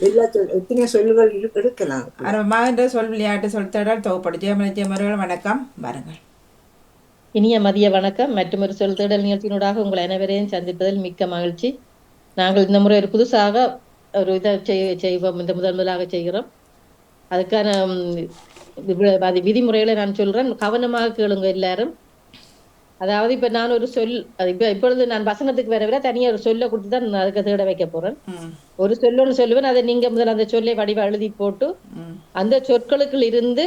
எல்லா எத்தனை சொல்லுகள் எடுக்கலாம். மகன்ற சொல் விளையாட்டு சொல்தடல் தொகுப்படு ஜெயமர்கள் வணக்கம் வாருங்கள். இனிய மதிய வணக்கம். மற்றொரு சொல் தேடல் நிகழ்ச்சியினூடாக உங்கள் அனைவரையும் சந்திப்பதில் மிக்க மகிழ்ச்சி. நாங்கள் இந்த முறை ஒரு புதுசாக ஒரு இதை செய்வோம். இந்த முதலாக செய்கிறோம். அதுக்கான விதிமுறைகளை நான் சொல்றேன், கவனமாக கேளுங்க எல்லாரும். அதாவது இப்ப நான் ஒரு சொல் இப்பொழுது நான் வசனத்துக்கு வர தனியா ஒரு சொல்ல கொடுத்துதான் அதுக்கு தேட வைக்க போறேன். ஒரு சொல்லணும்னு சொல்லுவேன், அதை நீங்க முதல்ல அந்த சொல்லை வடிவ எழுதி போட்டு அந்த சொற்களுக்குள் இருந்து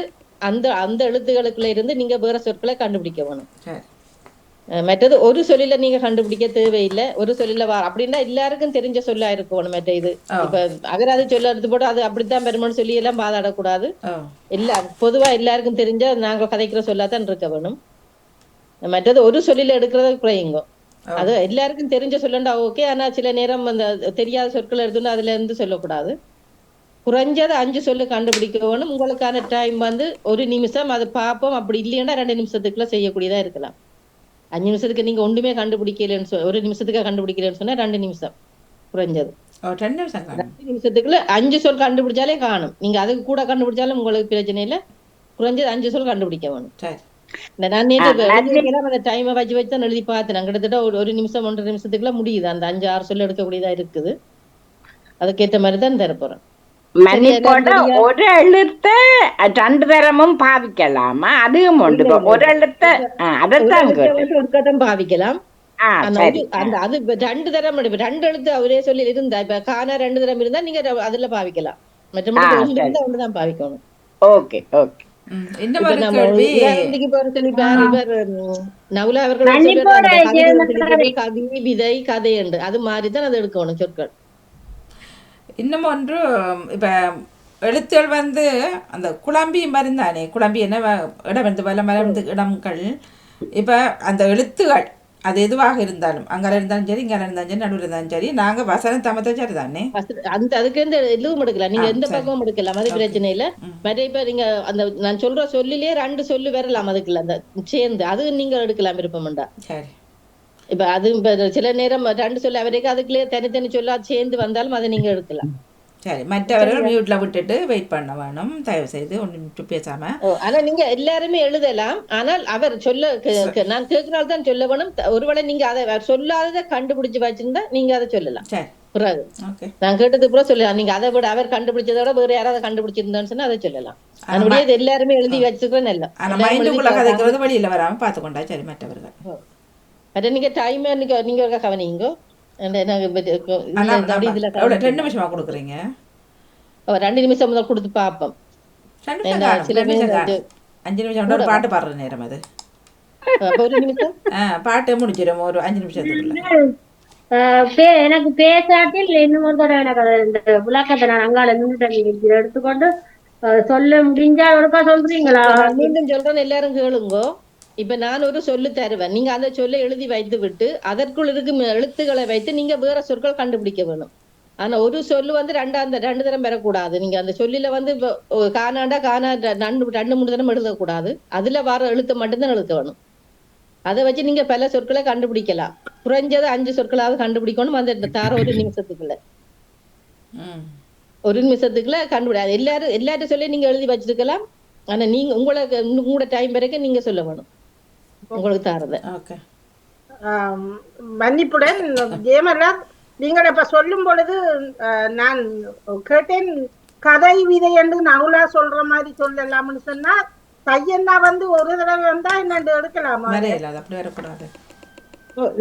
அந்த அந்த எழுத்துகளுக்குள்ள இருந்து நீங்க வேற சொற்களை கண்டுபிடிக்க வேணும். மற்றது ஒரு சொல்லில நீங்க கண்டுபிடிக்க தேவையில்லை. ஒரு சொல்லில அப்படின்னா எல்லாருக்கும் தெரிஞ்ச சொல்லா இருக்கணும். மற்ற இது இப்ப அகராதி சொல்ல எடுத்து போட்டு அது அப்படித்தான் பெருமைன்னு சொல்லி எல்லாம் பாதாடக்கூடாது. பொதுவா எல்லாருக்கும் தெரிஞ்ச நாங்க கதைக்கிற சொல்லாதான் இருக்க வேணும். மற்றது ஒரு சொல்லில எடுக்கிறத குறையுங்க. அது எல்லாருக்கும் தெரிஞ்ச சொல்லண்டா ஓகே. ஆனா சில நேரம் அந்த தெரியாத சொற்கள் எடுத்துன்னு அதுல இருந்து சொல்லக்கூடாது. குறைஞ்சது 5 சொல்லு கண்டுபிடிக்கணும். உங்களுக்கான டைம் ஒரு நிமிஷம். அது பார்ப்போம். அப்படி இல்லைன்னா 2 நிமிஷத்துக்குள்ள செய்யக்கூடியதா இருக்கலாம். 5 நிமிஷத்துக்கு நீங்க ஒன்றுமே கண்டுபிடிக்கலன்னு ஒரு நிமிஷத்துக்கு கண்டுபிடிக்கலன்னு சொன்னா 2 நிமிஷம் குறைஞ்சது. 2 நிமிஷத்துக்குள்ள 5 சொல் கண்டுபிடிச்சாலே காணும். நீங்க அதுக்கு கூட கண்டுபிடிச்சாலும் உங்களுக்கு பிரச்சனை இல்லை. குறைஞ்சது 5 சொல் கண்டுபிடிக்க வேணும். நான் நேற்று அந்த டைமை வச்சு தான் எழுதி பார்த்தேன். கிட்டத்தட்ட ஒரு நிமிஷம் 1.5 நிமிஷத்துக்குள்ள முடியுது. அந்த 5-6 சொல்ல எடுக்கக்கூடியதா இருக்குது. அதுக்கேற்ற மாதிரிதான் தரப்போறேன். ஒரு எழுத்த 2 தரமும் பாவிக்கலாமா? அதுவும் உண்டு. ஒரு எழுத்த அதைத்தான் பாவிக்கலாம். அது 2 தரம் 2 எழுத்து அவரே சொல்லி இருந்தா இப்ப காணா 2 தரம் இருந்தா நீங்க அதுல பாவிக்கலாம். மற்றபடி ஒன்றுதான் பாவிக்கணும். Okay okay. நவுலா அவர்கள் கவி விதை கதை என்று அது மாதிரிதான் அது எடுக்கணும் சொற்கள். இன்னும் ஒன்று, இப்ப எழுத்துகள் அந்த குழம்பி மருந்தானே, குழம்பி என்ன இடம் வந்து வல மலர்ந்து இடங்கள். இப்ப அந்த எழுத்துகள் அது எதுவாக இருந்தாலும் அங்கே இருந்தாலும் சரி, இங்கே இருந்தாலும் சரி, நடுவில் இருந்தாலும் சரி, நாங்க வசனம் தமத்தை சரி தானே அதுக்கு எதுவும் எடுக்கலாம். நீங்க எந்த பக்கமும் எடுக்கலாம். அது பிரச்சனை இல்லை. மற்ற இப்ப நீங்க அந்த நான் சொல்ற சொல்லிலேயே 2 சொல்லு வரலாம். அதுக்குள்ள அந்த சேர்ந்து அது நீங்க எடுக்கலாம் விருப்பம்டா. சரி. இப்ப அது சில நேரம் 2 சொல்லு அவருக்கு அதுக்குள்ளே தனித்தனி சொல்லா சேர்ந்து வந்தாலும் அதை நீங்க எடுக்கலாம். சரி. மற்றவர்கள் மியூட்ல விட்டுட்டு வெயிட் பண்ண வேணும். தயவு செய்து ஒன்று பேசாம. ஆனா நீங்க எல்லாருமே எழுதலாம். ஆனால் அவர் சொல்ல நான் கேட்கறால் தான் சொல்ல வேணும். ஒருவேளை நீங்க அதை சொல்லாததை கண்டுபிடிச்சு வச்சிருந்தா நீங்க அதை சொல்லலாம். சரி. பிறகு நான் கேட்டது கூட சொல்லலாம். நீங்க அதை விட அவர் கண்டுபிடிச்சதை விட வேற யாராவது கண்டுபிடிச்சிருந்தான்னு சொன்னா அதை சொல்லலாம். அதனுடைய எல்லாருமே எழுதி வச்சுக்கிறேன். எல்லாம் கதைக்கிறது வழியில வராம பாத்துக்கொண்டா சரி. மற்றவர்கள் நீங்க டைம் நீங்க ஒரு கவனிங்க. 2 நிமிஷமா கொடுக்குறீங்க. 2 நிமிஷம் முதல் கொடுத்து பார்ப்போம். 5 நிமிஷம் ஒரு பாட்டு பாடுற நேரம் அது. 1 நிமிஷம் பாட்டு முடிச்சிடும் ஒரு 5 நிமிஷத்துக்குள்ள. எனக்கு பேசாட்டில் இன்னும் ஒரு தடவை எனக்கு இந்த விளக்கத்தை நான் அங்கால நின்று எடுத்துக்கொண்டு சொல்ல முடிஞ்சா ஒருக்கா சொல்றீங்களா? மீண்டும் சொல்றேன், எல்லாரும் கேளுங்கோ. இப்ப நான் ஒரு சொல்லு தருவேன். நீங்க அந்த சொல்ல எழுதி வைத்து விட்டு அதற்குள் இருக்கும் எழுத்துக்களை வைத்து நீங்க வேற சொற்கள் கண்டுபிடிக்க வேணும். ஆனா ஒரு சொல்லு 2 தரம் பெறக்கூடாது. நீங்க அந்த சொல்லில காணாண்டா காணா 2-3 தரம் எழுதக்கூடாது. அதுல வர எழுத்து மட்டும்தான் எழுத வேணும். அதை வச்சு நீங்க பல சொற்களை கண்டுபிடிக்கலாம். குறைஞ்சது 5 சொற்களாவது கண்டுபிடிக்கணும். அந்த தார 1 நிமிஷத்துக்குள்ள 1 நிமிஷத்துக்குள்ள கண்டுபிடி. எல்லாரும் சொல்லி நீங்க எழுதி வச்சிருக்கலாம். ஆனா நீங்க உங்களோட டைம் வரைக்கும் நீங்க சொல்ல வேணும். உங்களுக்கு தாரத மன்னிப்புடன் ஜெயமலர், நீங்கள் இப்ப சொல்லும் பொழுது நான் கேட்டேன் கதை விதை என்று நவுலா சொல்ற மாதிரி சொல்லலாம்னு சொன்னா தையன்னா ஒரு தடவை வந்தா என்ன எடுக்கலாமா?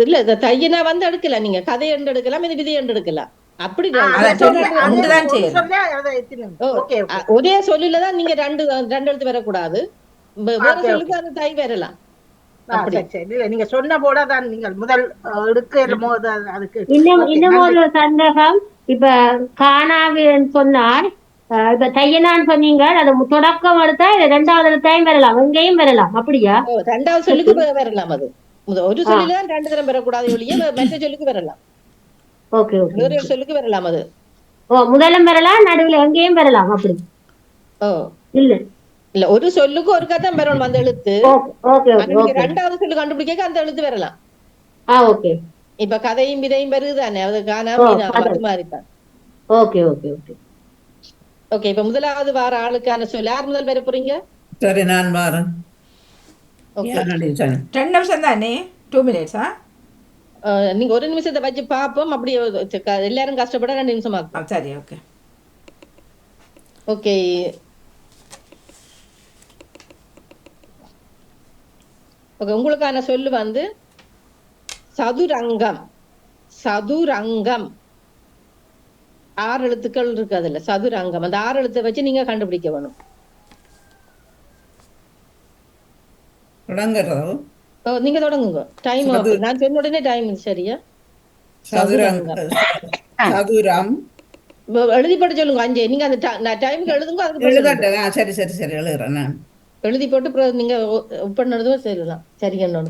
இல்ல தையனா எடுக்கலாம். நீங்க கதை என்று எடுக்கலாம், இது விதை என்று எடுக்கலாம். அப்படி ஒரே சொல்லுலதான் நீங்க 2 எழுத்து வரக்கூடாது. வேற சொல்லுக்கு அந்த தை வரலாம். நீங்க சொன்ன போடதான் நீங்கள் முதல் எடுக்கும் போது அதுக்கு இன்னும் ஒரு சந்தேகம். இப்ப காணாவின்னு சொன்னால் இப்ப தையனான்னு சொன்னீங்க, அது தொடக்கம் எடுத்தா 2வது டைம் வரலாம், எங்கேயும் வரலாம். அப்படியா? 2வது சொல்லுக்கு வரலாம். அது ஒரு சொல்லில 2 தரம் வரக்கூடாது ஒழிய மற்ற சொல்லுக்கு வரலாம். Okay okay. வேற சொல்லுக்கு வரலாம். அது முதலும் வரலாம், நடுவில் எங்கேயும் வரலாம். அப்படி இல்ல இல்ல, ஒரு சொல்லுக்கு ஒரு கதை வரணும் அந்த எழுத்து. 2வது சொல்லு கண்டுபிடிக்க அந்த எழுத்து வரலாம். இப்ப கதையும் விதையும் வருதுதானே, அது காணாம அது மாதிரிதான். Okay okay okay. ஓகே, இப்ப முதலாவது வார ஆளுக்கான சொல் யார் முதல் பெற போறீங்க? சரி நான் வாரேன். ஓகே, யாரடி சரி 2 நிமிஷம் தானே, 2 மினிட்ஸா? நீங்க ஒரு நிமிஷத்தை வச்சு பார்ப்போம். அப்படி எல்லாரும் கஷ்டப்பட 2 நிமிஷம் ஆகும். சரி, ஓகே. ஓகே, ஓகே, உங்களுக்கான சொல்லு வந்து சதுரங்கம். சதுரங்கம் 6 எழுத்துக்கள் இருக்கு அதுல. சதுரங்கம் அந்த 6 எழுத்தை வச்சு நீங்க கண்டுபிடிக்க வேணும். தொடங்குறதோ நீங்க தொடங்குங்க. டைம் நான் சொன்ன உடனே டைம் சரியா? சதுரங்கம் சதுரம் எழுதி போட்டு சொல்லுங்க. 5 நீங்க அந்த டைமுக்கு எழுதுங்க. அதுக்கு எழுதட்டேன். சரி சரி சரி எழுதுறேன் நான். எழுதி போட்டு நீங்க பண்ணதும் சரிதான். சரி என்ன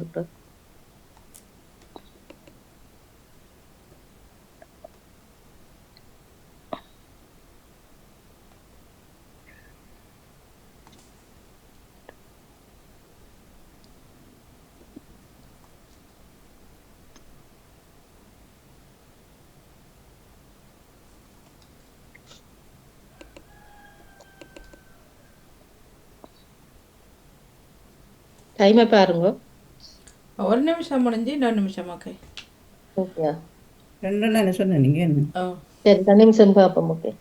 டைமை பாருங்க. 1 நிமிஷம் முடிஞ்சு 2 நிமிஷம். ஓகே, ஓகே, 2 என்ன சொன்ன நீங்க? என்ன சரி 2 நிமிஷம் பார்ப்போம். ஓகே,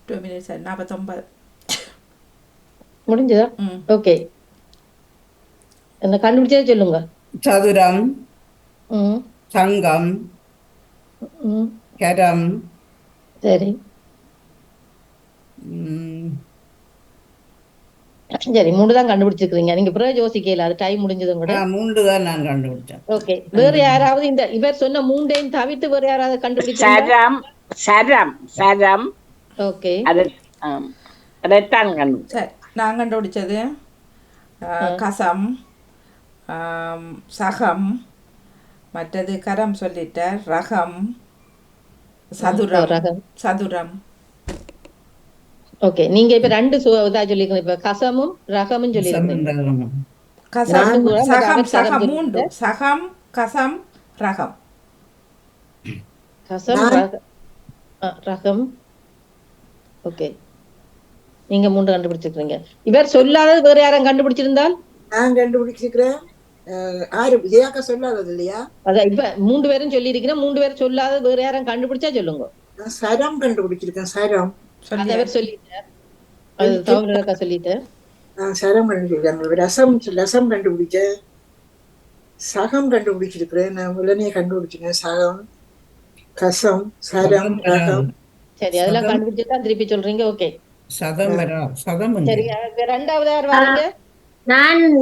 டூ மினிட்ஸ் 49 முடிஞ்சதா? ஓகே, என்ன கண்டுபிடிச்சதே சொல்லுங்க. சதுரம், சங்கம், கரம். சரி சரி 3 தான் கண்டுபிடிச்சிருக்கீங்க. நீங்க பிறகு யோசிக்கல, அது டைம் முடிஞ்சதும் கூட. 3 தான் நான் கண்டுபிடிச்சேன். ஓகே, வேற யாராவது இந்த இவர் சொன்ன 3ஐயும் தவிர்த்து வேற யாராவது கண்டுபிடிச்சா? சரம் சரம் சரம். ஓகே, அதைத்தான் கண்டுபிடிச்சேன். சரி, நான் கண்டுபிடிச்சது கசம், சகம், மற்றது கரம் சொல்லிட்டார், ரகம், சதுரம். சதுரம். ஓகே, நீங்க இப்ப 2 இதா சொல்லிருக்கீங்க. இப்ப கசமும் ரகமும் சொல்லிருக்கீங்க. கசம், சகம், சகம் 3. சகம், கசம், ரகம். கசம், ரகம். ஓகே, நீங்க 3 கண்டுபிடிச்சிருக்கீங்க. இவர் சொல்லாதது வேற யாரும் கண்டுபிடிச்சிருந்தால்? நான் கண்டுபிடிச்சிருக்கிறேன். ஆறு விஜயாக்கா சொல்லாதது இல்லையா? அதான் இப்ப 3 பேரும் சொல்லி இருக்கிறேன். 3 பேரும் சொல்லாத வேற யாரும் கண்டுபிடிச்சா சொல்லுங்க. நான் சரம் கண்டுபிடிச்சிருக்கேன். சரம் அவர் சொல்லிட்டார். அது தவறுக்கா சொல்லிட்டேன். நான் சரம் கண்டுபிடிக்கிறேன். ரசம் கண்டுபிடிச்சேன். சகம் கண்டுபிடிச்சிருக்கிறேன். நான் உடனே கண்டுபிடிச்சிருக்கேன். சகம், கசம், சரம், ரகம். சரி, அதெல்லாம் கண்டுபிடிச்சுதான் திருப்பி சொல்றீங்க. ஓகே, சதம் சதம். சரி, ரெண்டாவது யார் வாங்க?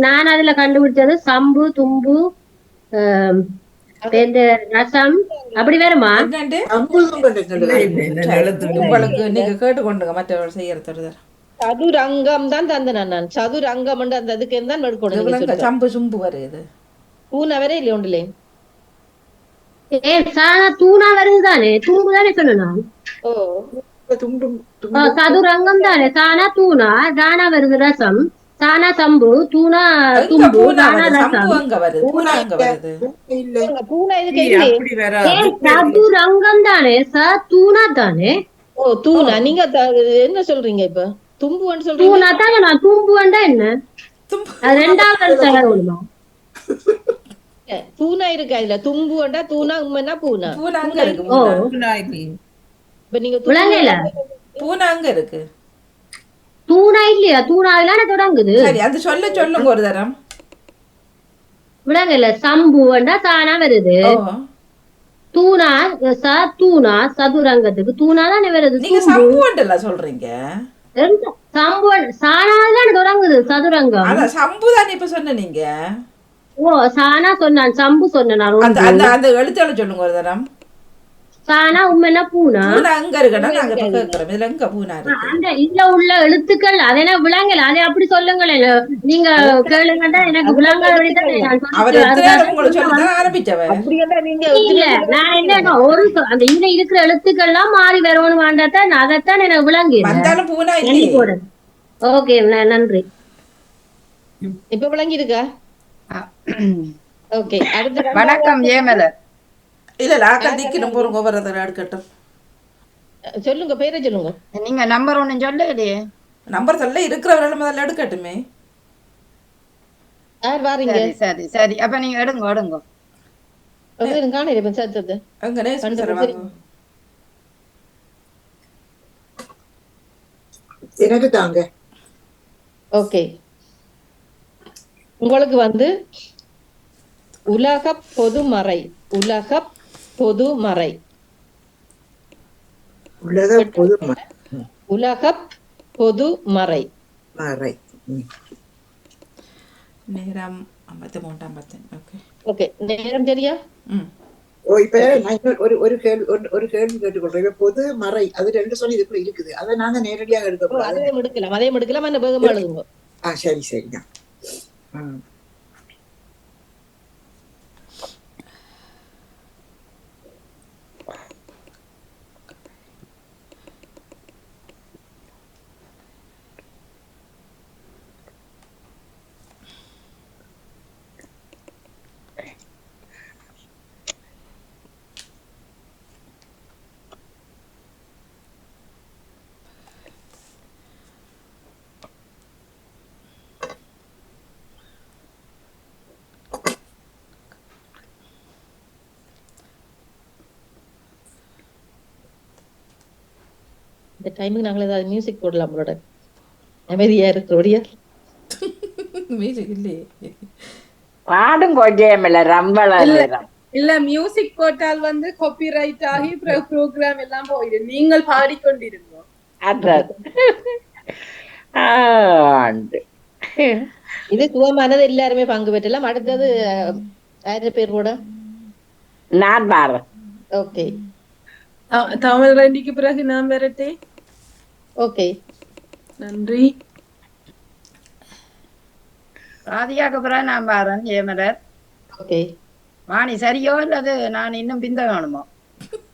நான் அதுல கண்டுபிடிச்சது சம்பு, தும்பு, ரசம். அப்படி வேறுமா? உங்களுக்கு நீங்க கேட்டுக்கொண்டுங்க மற்றவர்கள் செய்யறது. சதுரங்கம் தான் தந்தேன் நான். சதுரங்கம் அந்த அதுக்கு தான் எடுக்கணும். சம்பு சும்பு வருது. பூனா வரை இல்லையா? ஒன்றுல தூணா வருதுதானே, தும்பு தானே சொல்லணும். சதுரங்கம் தானே. சானா தூணா, தானா வருது ரசம். சானா சம்பு, தூணா தும்பு, தானா ரசம். பூனா இதுக்கு சதுரங்கம் தானே, தூணா தானே. ஓ, தூணா. நீங்க என்ன சொல்றீங்க இப்ப? தும்புன்னு சொல்றீங்க. தூணா தானே. நான் தும்புண்டா என்ன? அது ரெண்டாவது தகவலுமா? பூனா இருக்கு அதுல. தும்புண்டா தூணா, உண்மைனா பூனா. இப்ப நீங்க பூனா அங்க இருக்கு. தூணா இல்லையா? தூணாவிலான தொடங்குது. சரி, அது சொல்லுங்க ஒரு தரம். விளங்கல. சம்புண்டா தானா வருது. தூணா, தூணா சதுரங்கத்துக்கு தூணா தானே வருது. நீங்க சம்புண்டல்ல சொல்றீங்க. சம்புவன் சாணாதான் தொடங்குது சதுரங்கம். அதான் சம்பு தானே இப்ப சொன்ன நீங்க. ஓ சாணா சொன்னான், சம்பு சொன்னான். அந்த அந்த அந்த எழுத்தாளர் சொல்லுங்க ஒரு தரம். சாணா உண்மைனா பூனா. பூனா அங்க இருக்கடா, நாங்க இப்ப கேட்கிறோம். இதுல எங்க பூனா இருக்கு? அந்த இதுல உள்ள எழுத்துக்கள் அதென விளங்கல, அதை அப்படி சொல்லுங்களேன். நீங்க கேளுங்கடா, எனக்கு விளங்க. அவர் எத்தனை உங்களுக்கு சொல்லித்தான் ஆரம்பிச்சவர். அப்படியெல்லாம் நீங்க இல்ல நான் என்ன ஒரு அந்த இதுல இருக்கிற எழுத்துக்கள்லாம் மாறி வரணும் வேண்டாத்தான், அதைத்தான் எனக்கு விளங்கு. வந்தாலும் பூனா இல்லையே. ஓகே நன்றி. இப்ப விளங்கி இருக்கா? ஓகே, அடுத்து வணக்கம் ஏமல. இல்ல ஆக்கள் நிக்கணும் போறோம், ஒவ்வொரு எடுக்கட்டும். சொல்லுங்க, பேரை சொல்லுங்க. நீங்க நம்பர் ஒன்னு சொல்லலையே. நம்பர் சொல்ல இருக்கிறவர்கள் முதல்ல எடுக்கட்டுமே. யார் வாரீங்க? சரி சரி சரி, அப்ப நீங்க எடுங்க எடுங்க. காண சத்தது அங்க எனக்கு தாங்க. ஓகே, உங்களுக்கு வந்து உலக பொதுமறை. உலக பொதுமறை. உலக பொதுமறை. உலக பொதுமறை. நேரம் 53:50. ஓகே ஓகே, நேரம் சரியா? ஓ இப்ப நான் ஒரு கேள்வி கேட்டுக்கொள்றேன். இப்ப பொது மறை அது ரெண்டு சொல்லி இதுக்குள்ள இருக்குது, அதை நாங்க நேரடியாக எடுக்க அதையும் எடுக்கலாம் என்ன வேகமா எழுதுங்க. சரி சரிதான். இந்த டைமுக்கு நாங்களே ஏதாவது மியூசிக் போடலாம், நம்மளோட அமைதியா இருக்கிறபடியா. மியூசிக் இல்லையே. பாடும் கொஞ்சம் ரம்பளம் இல்ல மியூசிக் போட்டால் வந்து காப்பிரைட் ஆகி ப்ரோக்ராம் எல்லாம் போயிடும். நீங்கள் பாடிக்கொண்டிருங்க. இது சுகமானது, எல்லாருமே பங்கு பெற்றலாம். அடுத்தது 1000 பேர் கூட நான் பாடுறேன். ஓகே, தமிழ் ரெண்டிக்கு பிறகு நான் வரட்டே. ஓகே நன்றி. ராதிகாக்கு பிறகு நான் பாருன் ஏமலர். ஓகே, வாணி சரியோ இல்லது நான் இன்னும் பின்தங்கணுமோ?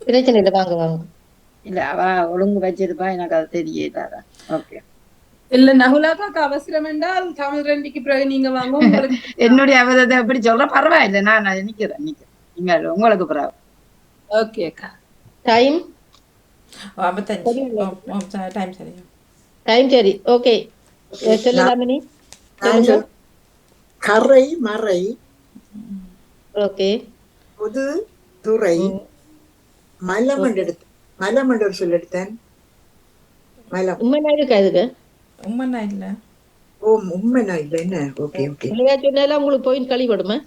பிரச்சனை இல்லை, வாங்க வாங்க. இல்ல அவ ஒழுங்கு வச்சிருப்பா, எனக்கு அது தெரியல. ஓகே, இல்ல நகுலாக்காக்கு அவசரம் என்றால் தமிழ் ரெண்டிக்கு பிறகு நீங்க வாங்க. உங்களுக்கு என்னுடைய அவதத்தை எப்படி சொல்ற பரவாயில்லை, நான் நிக்கிறேன் நீங்க உங்களுக்கு பிறகு. ஓகே அக்கா. டைம் 55. டைம் சரியா? டைம் சரி. ஓகே, சொல்லலாமினி. கரை மறை. ஓகே, பொது துறை. மலமண்டர் சொல்ல எடுத்தேன். மலம் உண்மையா இருக்கா இதுக்கு? உண்மைனா இல்ல. ஓ உண்மைனா இல்ல என்ன? Okay okay. இல்லையா சொன்னாலும் உங்களுக்கு பாயிண்ட் கழிவுடுமா?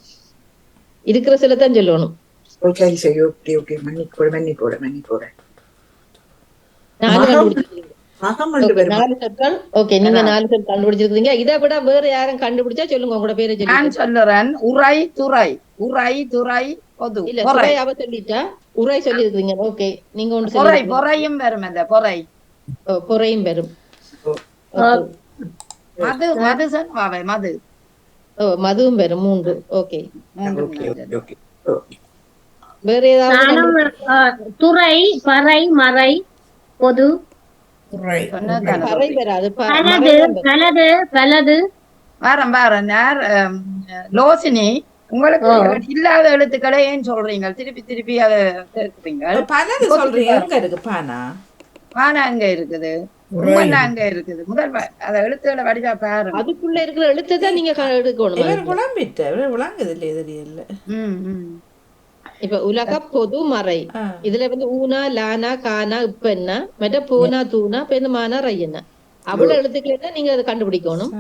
இருக்கிற சில தான் சொல்லணும். ஓ சரி சரி, ஓகே ஓகே. மன்னிப்போட 4 கண்டுபிடிச்சிருக்கீங்க. மகமண்டு வரும். 4 சொற்கள். ஓகே, நீங்க 4 சொற்கள் கண்டுபிடிச்சிருக்கீங்க. இதை விட வேற யாரும் கண்டுபிடிச்சா சொல்லுங்க, உங்களோட பேரை நான் சொல்லி. சொல்லுறேன் உரை துறை. உரை துறை பொது. இல்ல துறை அவ சொல்லிட்டா, உரை சொல்லி இருக்கீங்க. ஓகே, நீங்க ஒன்று பொறை சொல்லி. பொறையும் வரும். அந்த பொறை பொறையும் வரும். மது மது சொன்ன மது. மதுவும் வரும். 3. ஓகே, வேற ஏதாவது? துறை பறை மறை பொது. பறை வராது. பலது பலது. வாரம் லோசினி, உங்களுக்கு இல்லாத எழுத்துக்களை ஏன் சொல்றீங்க? திருப்பி அதை சேர்க்கிறீங்க. பலது சொல்றீங்க. எங்க இருக்கு பானா? பானா அங்க இருக்குது, உம்மன்னா அங்க இருக்குது. முதல் அத எழுத்துக்களை வடிவா பாருங்க. அதுக்குள்ள இருக்கிற எழுத்தை தான் நீங்க எடுக்கணும். இவர் குழம்பிட்ட விளங்குது இல்லையா? தெரியல. இப்ப உலக பொது மறை. இதுல வந்து ஊனா லானா கானா இப்பன்னா மற்ற பூனா தூனா பெருமானா ரையனா அவ்வளவு எழுத்துக்களை தான் நீங்க அதை கண்டுபிடிக்கணும்.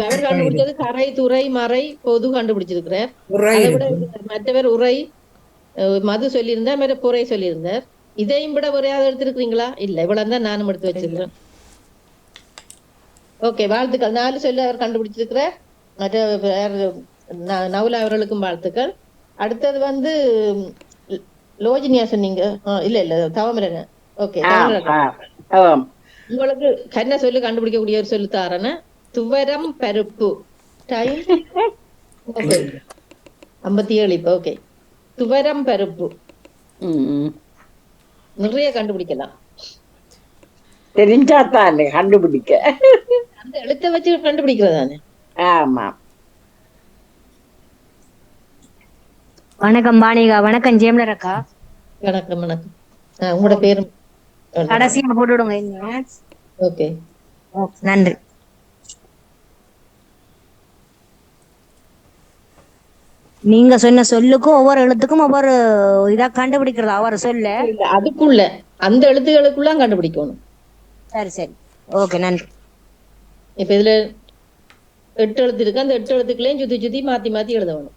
அவர் கண்டுபிடிச்சது கரை துறை மறை பொது கண்டுபிடிச்சிருக்கிறார். அதை விட மற்றவர் உரை மது சொல்லியிருந்தார், மற்ற புரை சொல்லியிருந்தார். இதையும் விட ஒரே எடுத்திருக்கிறீங்களா? இல்ல, இவ்வளவு தான் நானும் எடுத்து வச்சிருக்கிறேன். ஓகே, வாழ்த்துக்கள். 4 சொல்லு அவர் கண்டுபிடிச்சிருக்கிற. மற்ற நவுலா அவர்களுக்கும் வாழ்த்துக்கள். அடுத்தது வந்து லோஜினியா சொன்னீங்க. இல்ல தவமிரன. ஓகே, ஆம். உங்களுக்கு கண்ண சொல்லு கண்டுபிடிக்கக்கூடிய ஒரு சொல்லு தாரன. துவரம் பருப்பு. டைம் 57 இப்ப. ஓகே, துவரம் பருப்பு நிறைய கண்டுபிடிக்கலாம். தெரிஞ்சாத்தானே கண்டுபிடிக்க. அந்த எழுத்த வச்சு கண்டுபிடிக்கிறதானே. ஆமா. வணக்கம் பாணிகா. வணக்கம் ஜெயமலர் அக்கா. வணக்கம் வணக்கம். உங்களோட பேரும் கடைசியா போட்டு விடுங்க. ஓகே, நன்றி. நீங்க சொன்ன சொல்லுக்கும் ஒவ்வொரு எழுத்துக்கும் ஒவ்வொரு இதா கண்டுபிடிக்கிறது அவர் சொல்ல. அதுக்குள்ள அந்த எழுத்துக்களுக்குள்ள கண்டுபிடிக்கணும். சரி சரி, ஓகே, நன்றி. இப்ப இதுல 8 எழுத்து இருக்கு. அந்த 8 எழுத்துக்களையும் சுத்தி சுத்தி மாத்தி மாத்தி எழுதணும்.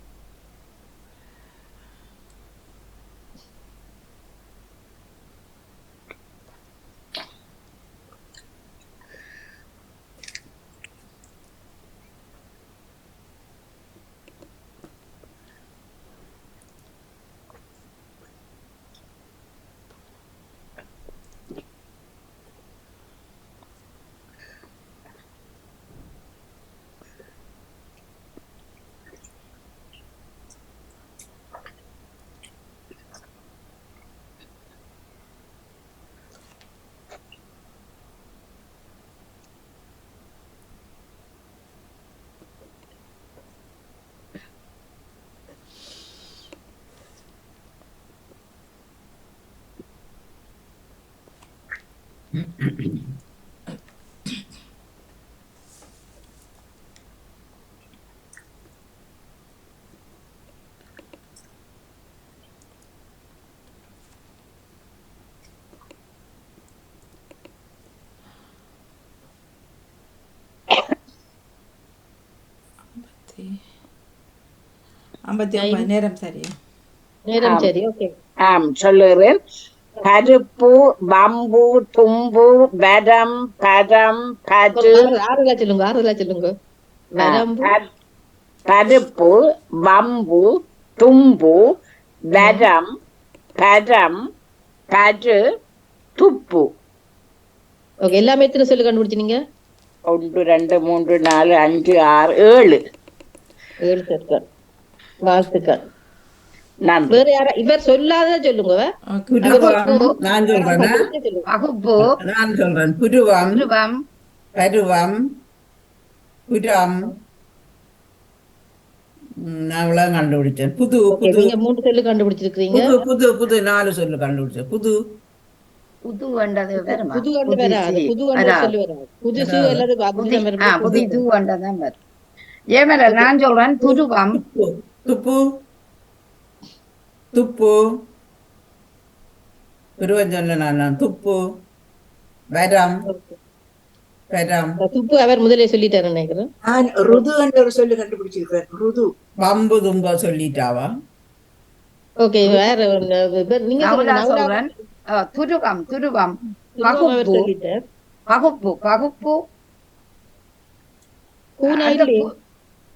நேரம் சரியா? நேரம் சரி. ஓகே, சொல்லுறேன். பருப்பு, பம்பு, தும்பு, வரம், பரம், பரு. 6 சொல்லுங்க. பருப்பு, பம்பு, தும்பு, வரம், பரம், பரு, துப்பு. ஓகே, எல்லாமே எத்தனை சொல்லு கண்டுபிடிச்சீங்க? 1 2 3 4 5 6 7. 7 சொற்கள். வாழ்த்துக்கள். நன்றி. வேற யாரா இவர் சொல்லாத சொல்லுங்க. நான் சொல்றேன். வகுப்பு, நான் சொல்றேன். புருவம், துருவம், பருவம், புறம். நான் இவ்வளவு கண்டுபிடிச்சேன். புது புது நீங்க 3 சொல்லு கண்டுபிடிச்சிருக்கீங்க. புது புது புது 4 சொல்லு கண்டுபிடிச்சேன். புது புது வண்டது வருமா? புது வண்டு வராது. புது வண்டு சொல்லு வராது. புதுசு அல்லது அபுதம் வரும். புது வண்டதான் வரும். ஏமல நான் சொல்றேன். துருவம், துப்பு, துப்பு, புருவம் சொல்ல நான். துப்பு, வரம், பரம். துப்பு அவர் முதலே சொல்லிட்டாரு நினைக்கிறேன். நான் ருது என்ற ஒரு சொல்லு கண்டுபிடிச்சிருக்கிறேன். ருது. பம்பு தும்ப சொல்லிட்டாவா? ஓகே, வேற நீங்க சொல்றேன். துருவம், துருவம், பகுப்பு, பகுப்பு, பகுப்பு,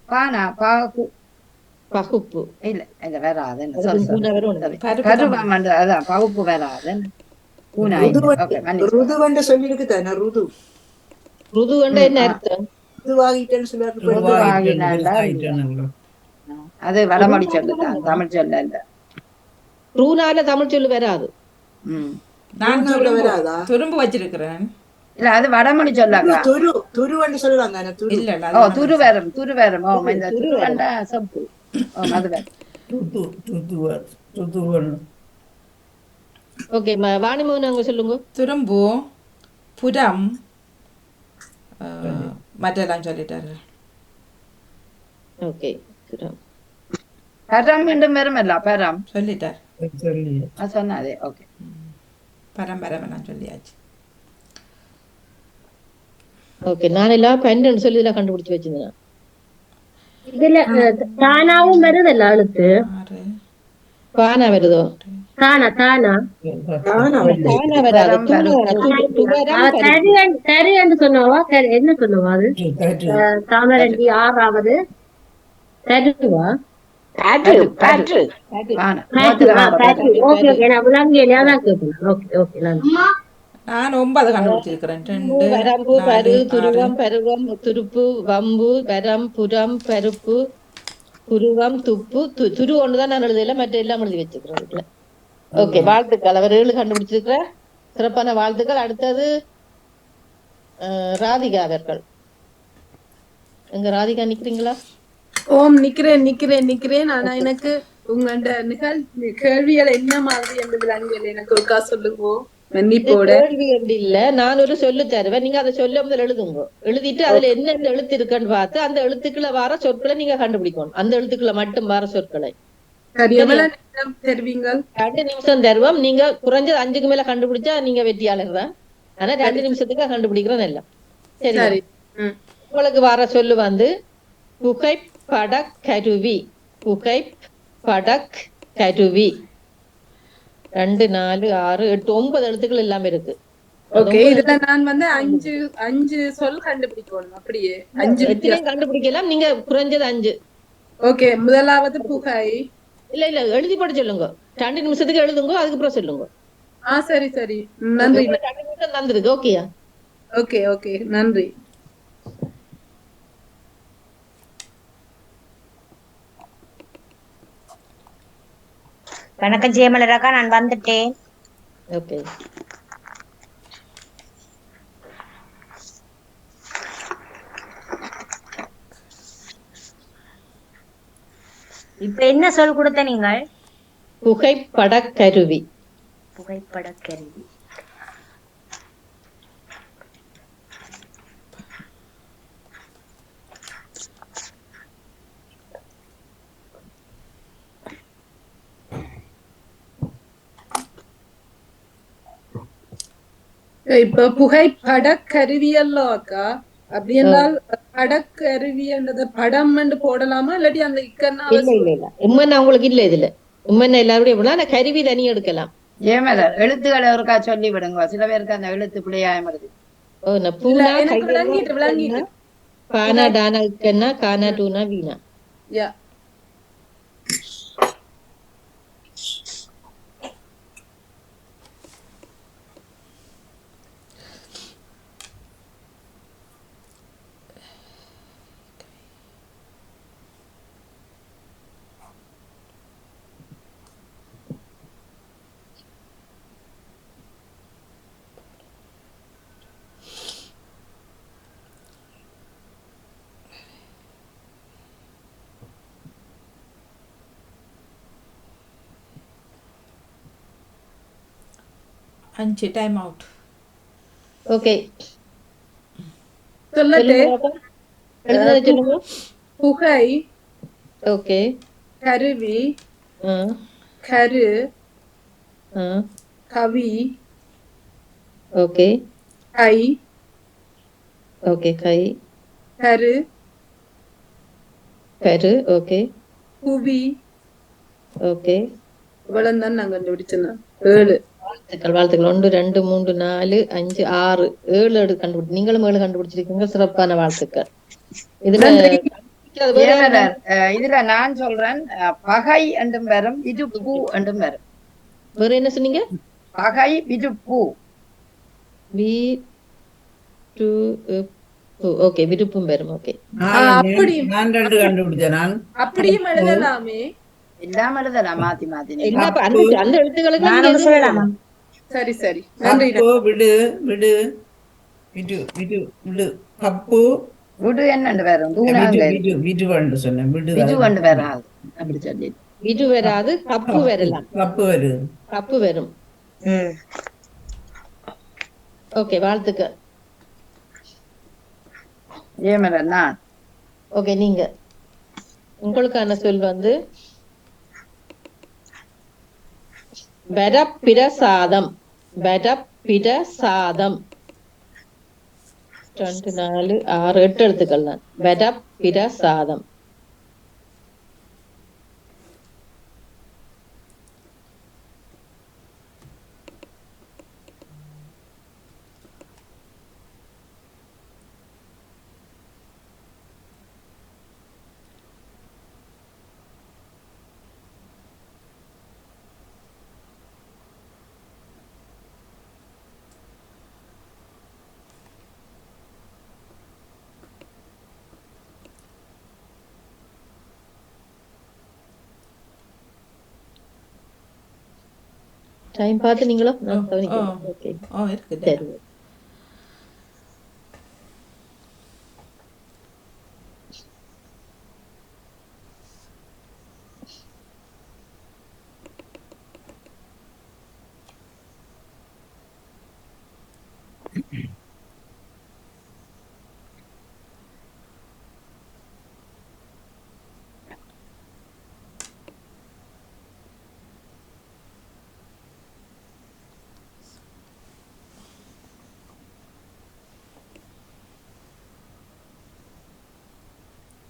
பானா, பகுப்பு. இல்ல இல்ல வராது. பருவம் அதான் பகுப்பு வராது. ருது என்ற சொல்லி இருக்குதானே. ருது. ருது என்ற என்ன அர்த்தம்? ருதுவாகிட்டேன்னு சொல்லுவாங்க. அது வடமொழி சொல்லுதான், தமிழ் சொல்ல இல்ல. ரூனால தமிழ் சொல்லு வராது. நான் துரும்பு வச்சிருக்கிறேன். இல்ல அது வடமொழி சொல்லாங்க. துருவண்டு சொல்லலாம். இல்ல துருவரம், துருவரம். இந்த துருவண்டா சப்பு. அது ஓகே, வாணிமோகன் அவங்க சொல்லுங்க. துரும்பு, புறம், மற்றெல்லாம் சொல்லிட்டாரு. ஓகே, புறம். பரம் மீண்டும் வருமல்ல. பரம் சொல்லிட்டார். சொன்னாதே. ஓகே, பரம்பரை நான் சொல்லியாச்சு. ஓகே, நான் எல்லாம் 12 சொல்லி இதெல்லாம் கண்டுபிடிச்சு வச்சிருந்தேன். இதுல தானாவும் வருதல்ல எழுத்து. பானா வருதோ? தானா தானா தானா வந்து தானா வராது. வரம் பருப்பு துவரம் கரு பருப்பு. கரு என்று சொன்னவா என்ன சொன்னவா அது தாமரண்டி ஆறாவது கருவா பாட்டு பாட்டு வானம் பேட்டு மோத்திரம் ஆற பேட்டு பாட்டு ஓகே ஓகே நான் விளங்கியா தான் கேட்கணும் ஓகே ஓகே நன்றி நான் 9 கண்டுபிடிச்சிருக்கிறேன். 2, வரம்பு 4, பரு 6. துருவம் பருவம் துருப்பு வம்பு வரம் புறம் பருப்பு புருவம் துப்பு துரு ஒண்ணுதான் நான் எழுதல, மற்ற எல்லாம் எழுதி வச்சுக்கிறேன் இதுல. ஓகே, வாழ்த்துக்கள். அவர் 7 கண்டுபிடிச்சிருக்கிற சிறப்பான வாழ்த்துக்கள். அடுத்தது ராதிகா அவர்கள். எங்க ராதிகா நிக்கிறீங்களா? ஓம் நிக்கிறேன். ஆனா எனக்கு உங்களோட கேள்விகள் என்ன மாதிரி என்று விளங்கல. எனக்கு ஒருக்கா சொல்லுங்க மன்னிப்போட. கேள்வி என்று இல்ல, நான் ஒரு சொல்லு தருவேன், நீங்க அதை சொல்ல முதல் எழுதுங்க. எழுதிட்டு அதுல என்னென்ன எழுத்து இருக்குன்னு பார்த்து அந்த எழுத்துக்களை வர சொற்களை நீங்க கண்டுபிடிக்கணும். அந்த எழுத்துக்களை மட்டும் வர சொற்களை. சரி, எவ்வளவு நேரம் தருவீங்க? 2 நிமிஷம் தருவோம். நீங்க குறைஞ்சது 5க்கு மேல கண்டுபிடிச்சா நீங்க வெற்றியாளர் தான். ஆனா 2 நிமிஷத்துக்கு கண்டுபிடிக்கிறோம் எல்லாம். சரி, உங்களுக்கு வர சொல்லு வந்து புகைப்படக் கருவி. புகைப்படக் கருவி. 2, 4, 6, 8, 9 எழுத்துக்கள் எல்லாமே இருக்கு. ஓகே, இதுல நான் வந்து 5 சொல் கண்டுபிடிக்கணும். அப்படியே 5 கண்டுபிடிக்கலாம். நீங்க குறைஞ்சது 5. ஓகே, முதலாவது புகை. இல்ல எழுதி போட்டு சொல்லுங்க. 2 நிமிஷத்துக்கு எழுதுங்க, அதுக்கப்புறம் சொல்லுங்க. சரி, நன்றி. 2 நிமிஷம் தந்துருக்கு. ஓகேயா? ஓகே, நன்றி. வணக்கம் ஜெயமலராக்கா, நான் வந்துட்டேன். ஓகே, இப்ப என்ன சொல் கொடுத்த நீங்கள்? புகைப்படக்கருவி. புகைப்படக்கருவி. இப்ப புகைப்படக்கருவி எல்லாம் அக்கா, அப்படி என்றால் படக்கருவி என்றது படம் என்று போடலாமா, இல்லாட்டி அந்த இக்கன்னா? இல்ல உண்மைன்னா உங்களுக்கு இல்ல இதுல. உண்மைன்னா எல்லாருடைய நான் கருவி தனி எடுக்கலாம். ஏமலர் எழுத்துக்களை ஒருக்கா சொல்லி விடுங்க. சில பேருக்கு அந்த எழுத்து பிள்ளையாயம் வருது. விளங்கிட்டு பானா டானா இக்கன்னா கானா டூனா வீணா. அஞ்சு டைம் அவுட். ஓகே, சொல்லுங்க. புகை. ஓகே. கருவி. கரு. கவி. ஓகே. கை. ஓகே, கை. கரு. கரு. ஓகே. புவி. ஓகே. இவ்வளவு தான் நான் கண்டுபிடிச்சேன். 7. வாழ்த்துக்கள். 1, 2, 3, 4, 5, 6, 7 கண்டுபிடிச்சு. நீங்களும் 7 கண்டுபிடிச்சிருக்கீங்க. சிறப்பான வாழ்த்துக்கள். இதுல நான் சொல்றேன், பகை என்றும் வரும், விதுப்பு என்றும் வரும். வேற என்ன சொன்னீங்க? பகை விதுப்பு. ஓகே, விருப்பம் வரும். ஓகே, நான் 2 கண்டுபிடிச்சேன். அப்படியும் எழுதலாமே. எல்லாம் எழுதலாம் மாத்தி மாத்தி. அந்த எழுத்துக்களுக்கு சரி. விடு விடு விடு விடு விடு கப்பு விடு என்ன வரும்? விடு சொன்னேன். விடு வராது. அப்படி சொல்லி விடு வராது, கப்பு வரலாம். கப்பு வரும். ஓகே, வாழ்த்துக்கள். ஏமலர் நான். ஓகே, நீங்க உங்களுக்கான சொல் வந்து வரப்பிரசாதம். வரப்பிரசாதம். 2, 4, 6, 8 எழுத்துக்கள் தான். வரப்பிரசாதம். டைம் பார்த்து நீங்களும் ஓ ஓ ஓகே ஓ இருக்குது. சரி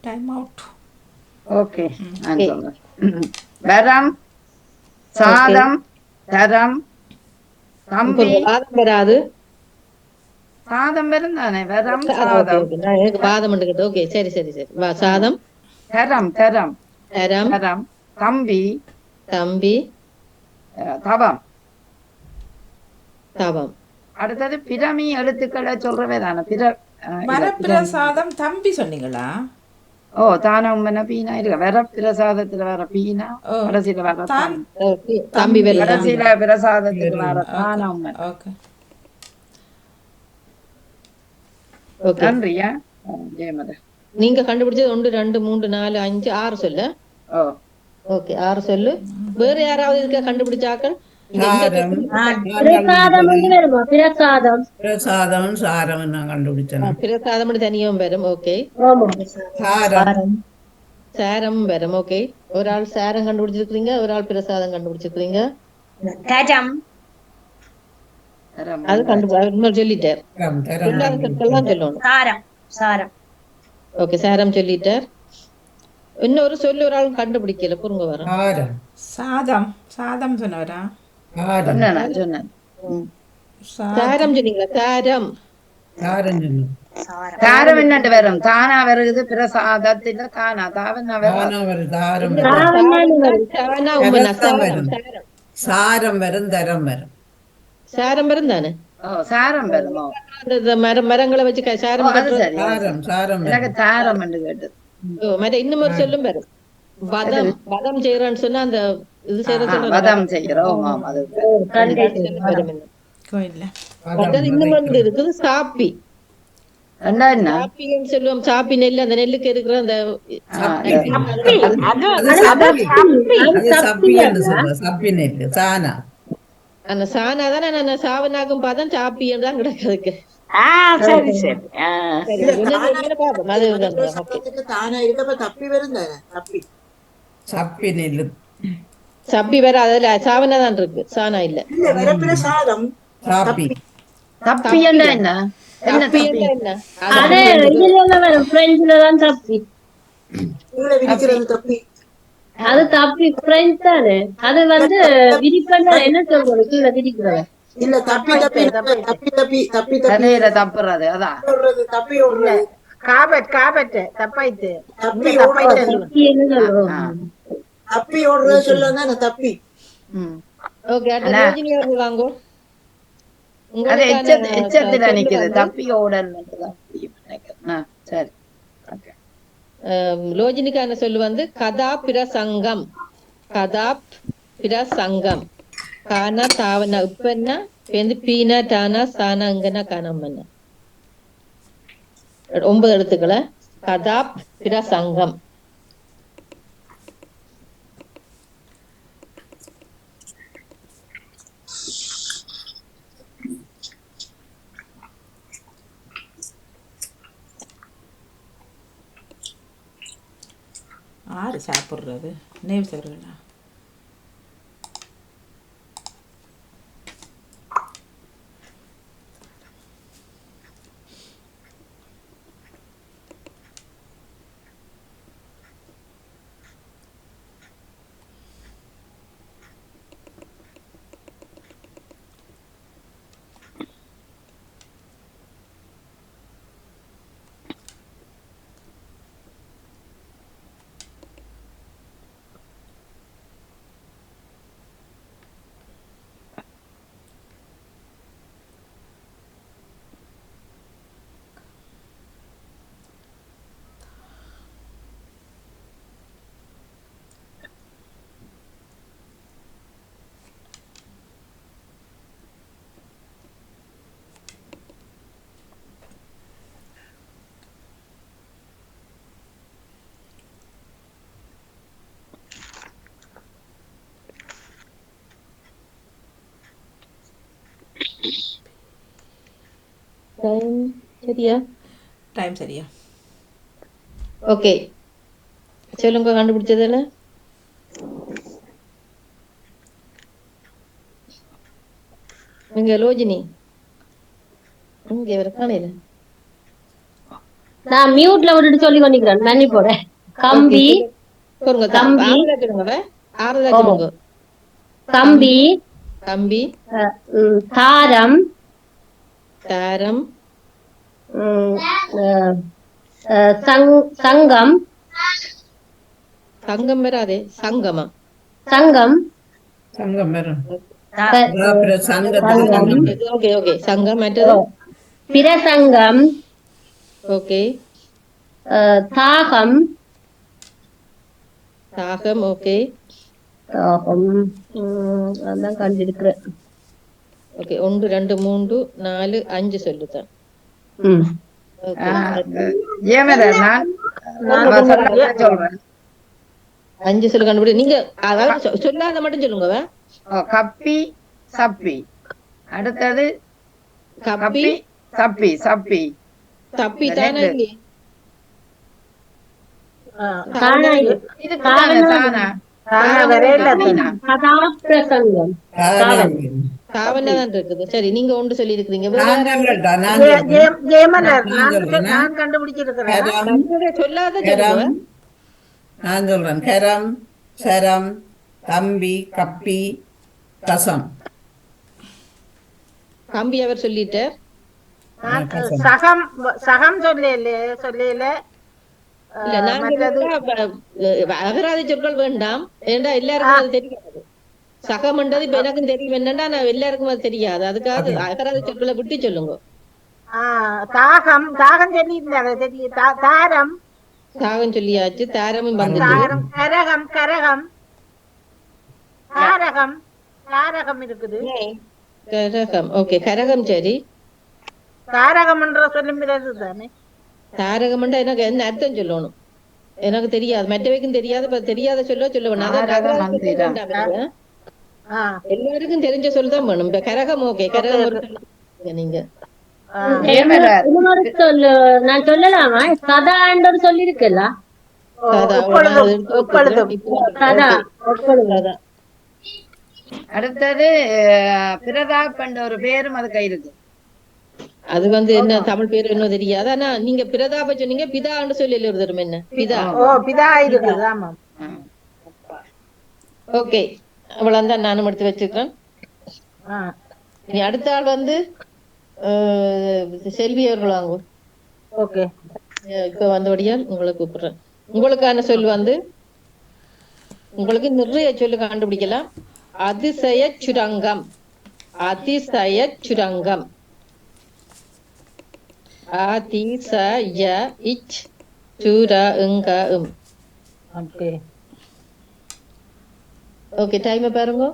டைம் அவுட். ஓகே நான் சொல்றேன். வரம், சாதம், தரம், தம்பி. வாதம் வராது. சாதம் வரும் தானே? வரம், ஓகே சாதம், ஓகே நான் எனக்கு வாதம் கேட்டு ஓகே சரி சரி சரி சாதம் தரம், தரம், தரம் தரம், தம்பி, தம்பி தவம். தவம். அடுத்தது பிரமி எழுத்துக்களை சொல்றவே தானே? வரப்பிரசாதம் தம்பி சொன்னீங்களா? ஓ தானம் பீனா இருக்க. வர பிரசாதத்துல வர பீனா, ஓ கடைசியில வர தான் தம்பி வெல்ல கடைசியில பிரசாதத்துக்கு வர தானம். ஓகே ஓகே நன்றியா ஜெயமத. நீங்க கண்டுபிடிச்சது 1 2 3 4 5 6 சொல்லு. ஓ ஓகே 6 சொல்லு. வேற யாராவது இருக்க கண்டுபிடிச்சாக்கள்? பிரசாதம் வருமா? பிரசாதம் பிரசாதம் சாரம் நான் கண்டுபிடிச்சேன். பிரசாதம் தனியும் வரும். ஓகே சாரம் சாரம் வரும். ஓகே ஒரு ஆள் சாரம் கண்டுபிடிச்சிருக்கீங்க, ஒரு ஆள் பிரசாதம் கண்டுபிடிச்சிருக்கீங்க. தரம் அது இன்னொரு சொல்லிட்டார். சொல்லாத சொற்கள்லாம் சொல்லணும். சாரம் சாரம் ஓகே சாரம் சொல்லிட்டார். இன்னொரு சொல்லு ஒரு ஆள் கண்டுபிடிக்கல. பொறுங்க வரும். சாதம் சாதம் சொன்னவரா? சொன்னேன். சாரம் சொன்னீங்களா? சாரம் தாரம் என்னண்டு வரும்? தானா வருது பிரசாதத்துல. தானா தாவனா வரும். சாரம் வரும் தரம் வரும். சாரம் வரும் தானே? சாரம் வருமோ? மரங்களை வச்சு சாரம் எனக்கு தாரம் என்று கேட்டது. இன்னும் ஒரு சொல்லும் வரும். வதம் வதம் செய்யறோம்னு சொன்னா அந்த இது வதம் செய்யறோம். இன்னும் ஒன்று இருக்குது சாப்பி. சாப்பின்னு சொல்லுவோம். சாப்பி நெல், அந்த நெல்லுக்கு இருக்கிற அந்த அந்த சானா தானே. நான் சாவனாக்கும் பார்த்தா சாப்பி தான் கிடக்குதுக்கு. சரி சரி தானா இருக்கப்ப தப்பி வரும் தானே? தப்பி சப்பி நெல்லு சப்பி வேற அதுல சாவனா தான் இருக்கு, சானா இல்ல. வரப்பிரசாதம் சாப்பி தப்பி என்ன? தப்பி என்ன? அதே இதுல வரும். பிரெஞ்சுல தான் தப்பி. தப்பி அது தப்பி பிரெஞ்சு தானே. அது வந்து விரிப்பண்ண என்ன சொல்றது? கீழே விரிக்கிறது இல்ல. தப்பி தப்பி தப்பி தப்பி தப்பி தலையில தப்புறது. அதான் தப்பி ஓடுறது. காபட் காபட் தப்பாயிட்டு. தப்பி தப்பி தப்பி ஓடுறது சொல்லதான் தப்பி. ஓகே அடுத்து ரோஜினி அவர்கள் வாங்கோ. அது எச்சத்துல நிக்குது. தப்பி ஓடல் சரி. லோஜினிக்கான சொல்லு வந்து கதா பிரசங்கம். கதா பிரசங்கம். கானா தாவனா உப்பன்னா பீனா டானா சானா அங்கனா காணாமன்னா 9 எழுத்துக்களை. கதா பிரசங்கம். ஆறு சாப்பிட்றது நேம் சொல்றீங்களா? டைம் சரியா? டைம் சரியா? ஓகே, சொல்லுங்க கண்டுபிடிச்சதுல. நீங்க லோஜினி இங்க இவரை காணையில. நான் மியூட்ல விட்டுட்டு சொல்லி கொண்டிருக்கிறேன், மன்னிப்போட. கம்பி, சொல்லுங்க கம்பி, ஆறுதலா சொல்லுங்க, ஆறுதலா ஓ, சொல்லுங்க. கம்பி, கம்பி, தாரம், தாரம், சங்கம், சங்கம் வராதே, சங்கமா? சங்கம், சங்கம் வரும். சங்கம், ஓகே ஓகே, சங்கம். மற்றது பிரசங்கம், ஓகே, தாகம், தாகம், ஓகே தாகம், அதான் கண்டிருக்கிறேன். ஓகே, 1 2 3 4 5 சொல்லுதான். ஜெயமலர் நான் சொல்றேன். 5 சொல்லு கண்டுபிடி. நீங்க அதாவது சொல்லாத மட்டும் சொல்லுங்க. கப்பி சப்பி. அடுத்தது கப்பி சப்பி சப்பி. தப்பி தானே இல்லையே. காவலதான் இருக்குது. சரி, நீங்க ஒன்று சொல்லி இருக்கிறீங்க. நான் கண்டுபிடிச்சிருக்கிறேன். சொல்லாத சொல்லுங்க. நான் சொல்றேன். கரம், சரம், கம்பி, கப்பி, கசம். கம்பி அவர் சொல்லிட்டார். சகம் சகம் சொல்லல. இல்ல, அகராதி சொற்கள் வேண்டாம். ஏண்டா எல்லாருக்கும் அது தெரியாது. சகம்ன்றது இப்ப எனக்கும் தெரியும் என்னன்னா, நான் எல்லாருக்கும் அது தெரியாது. அதுக்காக அகராதி சொற்களை விட்டு சொல்லுங்க. தாகம் தாகம் சொல்லியிருந்தாரு. தாரம் தாகம் சொல்லியாச்சு. தாரமும் கரகம் கரகம் தாரகம் தாரகம் இருக்குது. கரகம், ஓகே, கரகம். சரி, தாரகம் என்ற சொல்லும் தானே. தாரகம்ண்டா எனக்கு என்ன அர்த்தம் சொல்லணும்? எனக்கு தெரியாது, மற்றவைக்கும் தெரியாது. தெரியாத சொல்ல வேண்டாம். எல்லாருக்கும் தெரிஞ்ச சொல்லுதான் வேணும். இப்ப கரகம், ஓகே, கரகம் ஒரு நீங்க நான் சொல்லலாமா? சதான்னு சொல்லி இருக்குல்ல. அடுத்தது பிரதாப் என்ற ஒரு பேரும் அதுக்கு இருக்கு. அது என்ன தமிழ் பேரு என்ன தெரியாது. ஆனா நீங்க பிரதாப சொன்னீங்க. பிதான்னு சொல்லி ஒரு தரும் என்ன பிதா. பிதா இருக்குது. ஆமா, ஓகே, அவ்வளவுதான் நானும் எடுத்து வச்சுக்கிறேன். இனி அடுத்த ஆள் செல்வி அவர்கள் வாங்க. ஓகே, இப்ப வந்தபடியால் உங்களை கூப்பிடுறேன். உங்களுக்கான சொல் உங்களுக்கு நிறைய சொல்லு கண்டுபிடிக்கலாம். அதிசய சுரங்கம். அதிசய சுரங்கம். அதிசய இச் சுரங்கம். ஓகே, டைம் பாருங்க.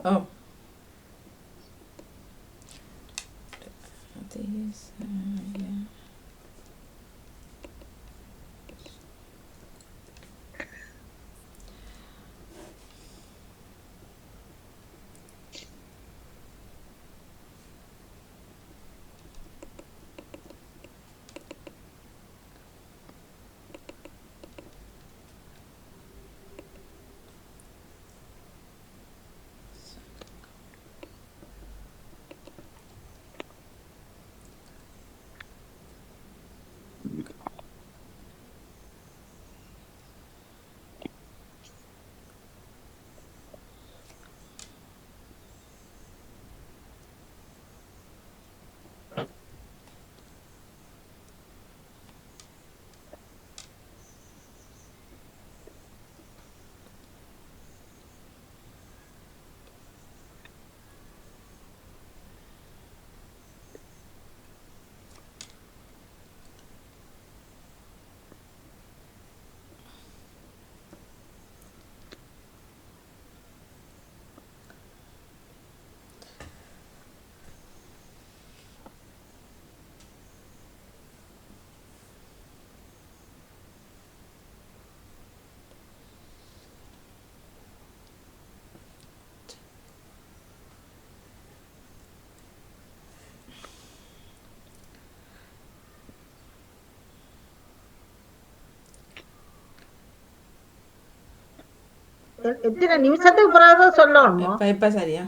எத்தனை நிமிஷத்துக்கு பிறகு சொல்லணுமோ? இப்ப சரியா?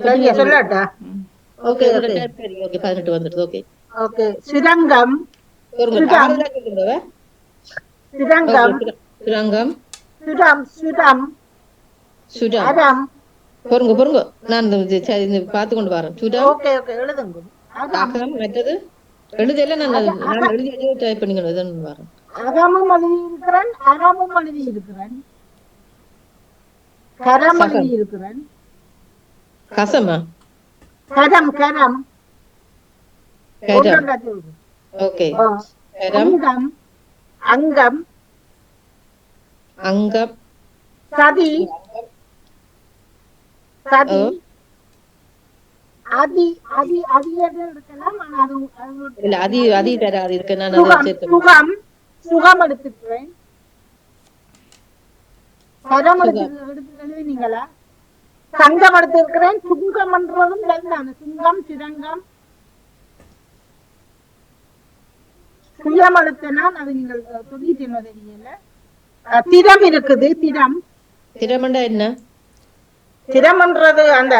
சரியா சொல்லட்டா? ஓகே ஓகே ஓகே ஓகே 18 வந்துடுது. Okay okay. சுரங்கம் சுரம் சுரங்கம் சுரங்கம் சுரம் சுரம் சுரம் அடம். பொறுங்க நான் பார்த்து கொண்டு வரேன். சுரம் ஓகே ஓகே எழுதுங்க. அகம் அகம் மற்றது எழுதல நான் எழுதி டைப் பண்ணிக்கணும். இதான் வரேன். அகமும் எழுதி இருக்கிறேன், அகமும் எழுதி இருக்கிறேன், கரம் எழுதி இருக்கிறேன். கசமா கரம் கரம் கரம். ஓகே கரம் அங்கம் அங்கம் அங்கம் சதி சதி அதி அதி அதியது இருக்கலாம். ஆனா அது இல்ல அதி தராது இருக்கு. நான் சுகம் சுகம் சுகம் எடுத்துக்கிறேன். கரம் எடுத்து எழுதினீங்களா? சங்கம் எடுத்திருக்கிறேன். சுங்கம் என்றதும் தானே. சுங்கம் சிரங்கம் சுயம் எடுத்தனா அது நீங்கள் சொல்லிட்டீங்க தெரியல. திறம் இருக்குது. திறம் திறமண்டா என்ன? திறம்ன்றது அந்த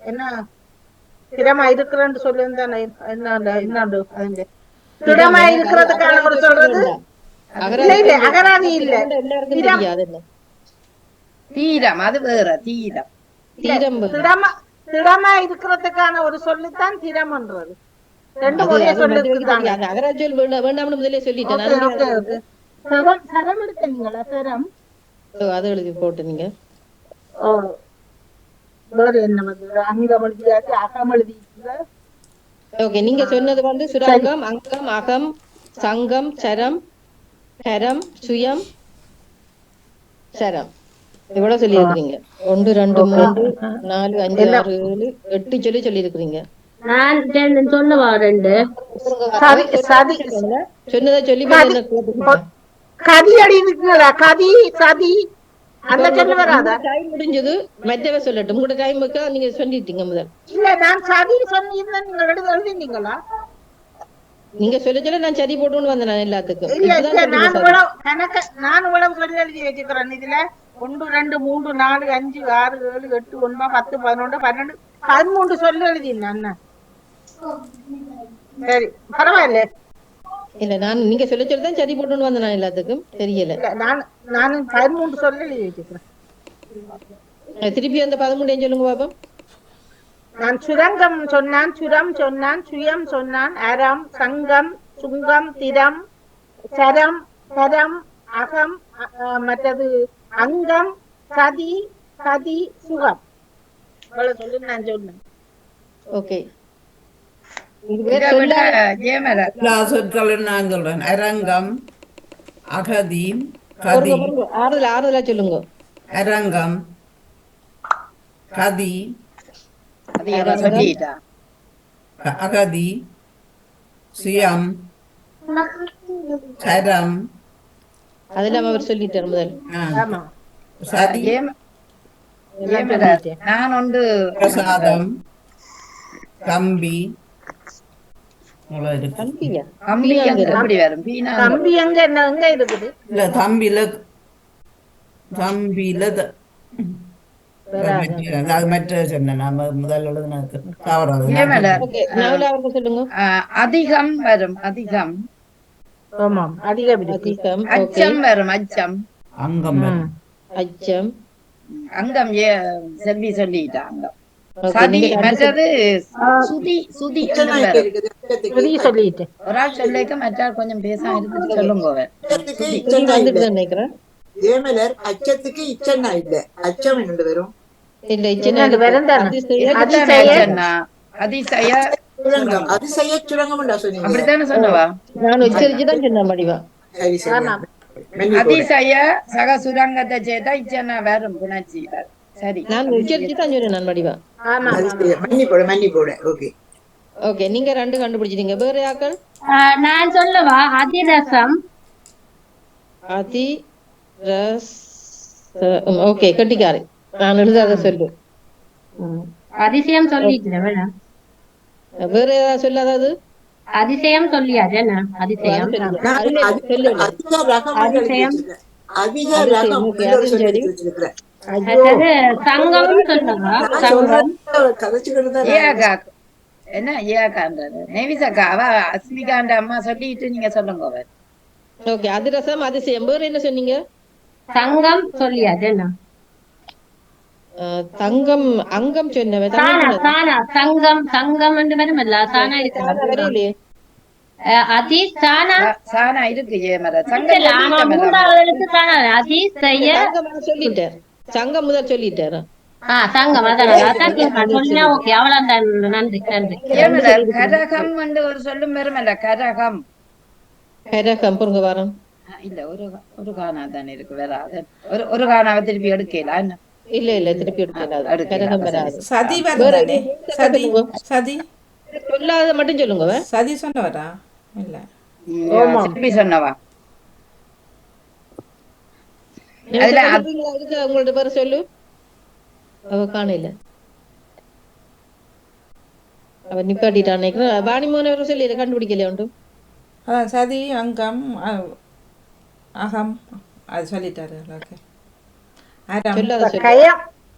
என்ன திறமா இருக்கிறேன்னு சொல்லியிருந்தா என்னண்டு அதுங்க திறமா இருக்கிறதுக்கான ஒரு சொல்றது இல்ல அகராதி இல்ல. எல்லாருக்கும் தெரியாது. என்ன தீரம் அது வேற தீரம். திறமா இருக்கிறதுக்கான ஒரு சொல்லுத்தான் திறம்ன்றது. ரெண்டு ஒரே சொல்லுக்கு அகராஜல் வேண்டாம்னு முதலே சொல்லிட்டேன். சரம் எடுத்தீங்களா? சரம் அதை எழுதி போட்டு நீங்க வேற என்ன அங்கம் எழுதியாச்சு, அகம் எழுதி. ஓகே நீங்க சொன்னது வந்து சுரங்கம் அங்கம் அகம் சங்கம் சரம் கரம் சுயம் சரம் இவ்வளவு சொல்லி இருக்கிறீங்க. 1 2 3 4 5 6 7 8 சொல்லி இருக்கிறீங்க. நான் சொல்லவா 2 சொன்னதை சொல்லி கதி அடி இருக்குங்களா? கதி சதி அந்த சொல்ல வராதா? டைம் முடிஞ்சது. மற்றவ சொல்லட்டும். உங்களோட டைம் நீங்க சொல்லிட்டீங்க முதல். இல்ல நான் சதி சொன்னீங்கன்னா நீங்க எழுதினீங்களா? நீங்க சொல்ல நான் சதி போட்டுன்னு வந்தேன். நான் எல்லாத்துக்கும் இல்ல நான் இவ்வளவு கணக்க நான் இவ்வளவு சொல்லி எழுதி வச்சுக்கிறேன். இதுல 1 2 3 4 5 6 7 8 9 10 11 12 13 சொல்லி எழுதினேன் அண்ணா. சரி பரவாயில்ல. இல்ல நான் நீங்க சொல்லதான் சதி போட்டுன்னு வந்தேன். நான் எல்லாத்துக்கும் தெரியல. நான் 13 சொல்லி எழுதி வச்சுக்கிறேன். திருப்பி அந்த 13 சொல்லுங்க பாப்போம். நான் சுரங்கம் சொன்னான், சுரம் சொன்னான், சுயம் சொன்னான், அறம் சங்கம் சுங்கம் திறம் சரம் கரம் அகம் மற்றது அங்கம் சதி சதி சுகம் சொல்லு நான் சொன்னேன். ஓகே எல்லா சொற்களும் நான் சொல்றேன். அரங்கம் அகதி கதி ஆறுதலா சொல்லுங்க. அரங்கம் கதி அகதி சுயம் சரம் அதெல்லாம் அவர் சொல்லிட்டார் முதல். சதி நான் ஒன்று பிரசாதம் கம்பி கம்பி எப்படி வரும்? கம்பி எங்க இருக்குது? இல்ல தம்பில அது மற்ற சொன்ன முதல் சொல்லுங்க. அதிகம் வரும். அதிகம் அதிகம் அச்சம் வரும். அச்சம் அங்கம் அச்சம் அங்கம் செல்வி சொல்லிட்டா. அங்கம் சதி மற்றது சுதி சுதி சொல்லிட்டு ஒரு ஆள் சொல்லிக்க மற்றால் கொஞ்சம் பேச இருக்குது. சொல்லுங்க. நினைக்கிறேன் அச்சத்துக்கு இச்சன்னா இல்ல அச்சம் என்று வரும். அதிசய அதிசய சுரங்கம் அப்படித்தானே சொன்னவா? நான் உச்சரிச்சுதான் சொன்னேன் மடிவா. அதிசய சக சுரங்கத்தை சேர்த்தா இச்சன்னா வரும். புணர்ச்சி சரி நான் உச்சரிச்சுதான் சொன்னேன். நான் மடிவா மன்னிப்போட. ஓகே ஓகே நீங்க 2 கண்டுபிடிச்சிட்டீங்க. வேற யாக்கள்? நான் சொல்லவா? அதிரசம் ஓகே கட்டிக்காரு. நான் எழுதாத சொல்லு. அதிசயம் சொல்லிட்டேன். வேற ஏதாவது சொல்லாதது? அதிசயம் சொல்லியாச்சு. அதிசயம் அதிக அது சரி, ரகம் ஓகே, என்று ஒரு அதுவும் சொல்லி சரி. எடுத்து வச்சிருக்கிறேன். ஐயோ அடுத்தது சங்கம் சொன்னவா? நான் சங்கம். சொல்றேன் கதைச்சுக்கிட்டு தான் நான் ஏக்கா என்ன ஏக்கான்றது நெவிசக்கா அவ அஸ்மிகாண்ட அம்மா சொல்லிட்டு நீங்க சொல்லுங்க அவர். ஓகே, அதிரசம் அதிசயம். வேற என்ன சொன்னீங்க? சங்கம் சொல்லியாச்சு என்ன? தங்கம் அங்கம் சொன்னவ தங்கம் சானா சொன்னது. சானா சங்கம் சங்கம் என்று வருமல்ல, சானா சாதா இருக்கு. வரையிலையே. அதீஸ் சானா சானா இருக்கு ஏமர சங்கம் இல்ல, ஆமா சொல்லிட்டோம் மூன்றாவது எழுத்து சானா. அதீஸ் செய்ய சங்கம் சொல்லிட்டார். சங்கம் முதல் சொல்லிட்டாரு. சங்கம் அதான் அதான் கேட்கலாம். சொன்னா ஓகே, அவ்வளவுதான். நன்றி நன்றி. ஏமர கரகம் என்று ஒரு சொல்லும் பெருமல்ல கரகம். கரகம் பொருங்க வரோம். இல்ல ஒரு காணா தானே இருக்கு வேற ஒரு காணாவை திருப்பி எடுக்கலாம் என்ன? இல்ல திருப்பி எடுக்கல. கரகம் வராது. சதி வேற வருதானே? சதி சொல்லுங்க. சதி சொல்லாத மட்டும் சொல்லுங்க. சதி சொன்னவரா? இல்ல திருப்பி சொன்னவா? அதுல உங்களோட பேர் சொல்லு. அவ காணல, அவ நிப்பாட்டிட்டான் நினைக்கிறேன். வாணிமோன வர சொல்லி கண்டுபிடிக்கலையா உண்டு. அதான் சதி அங்கம் அகம் அது சொல்லிட்டாரு. ஓகே சொல்லாத சொல்லு.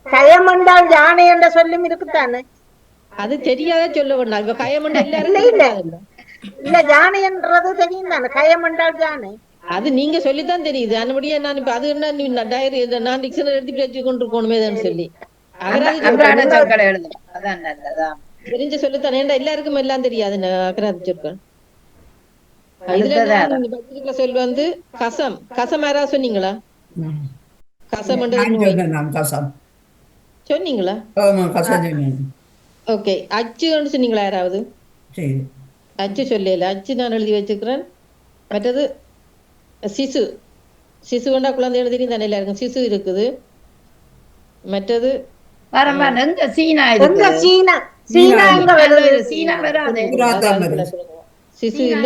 கயம் என்றால் யானை என்ற சொல்லும் இருக்குத்தானே? அது தெரியாத சொல்ல வேண்டாம். இப்ப கயமண்ட எல்லாரும் இல்ல யானை என்றது தெரியும் தானே, கயம் என்றால் யானை. அது நீங்க சொல்லித்தான் தெரியுது. அந்தபடியே நான் இப்ப அது என்ன டைரி நான் டிக்ஷனரி எடுத்து வச்சு கொண்டு இருக்கணுமேதான் சொல்லி அன்றாட சொற்களை எழுதணும். அதான் நல்லதான் தெரிஞ்ச சொல்லித்தான். ஏன்டா எல்லாருக்கும் எல்லாம் தெரியாது அகராதி சொற்கள். இதுல சொல் வந்து கசம். கசம் யாராவது சொன்னீங்களா? கசம் கசம் சொன்னீங்களா? ஓகே, அச்சு சொன்னீங்களா யாராவது? அச்சு சொல்லல. அச்சு நான் எழுதி வச்சுக்கிறேன். மற்றது சிசு. சிசு வேண்டா குழந்தை எழுதி தானே எல்லாருக்கும் சிசு இருக்குது. மற்றது சீனா சிசு இல்ல,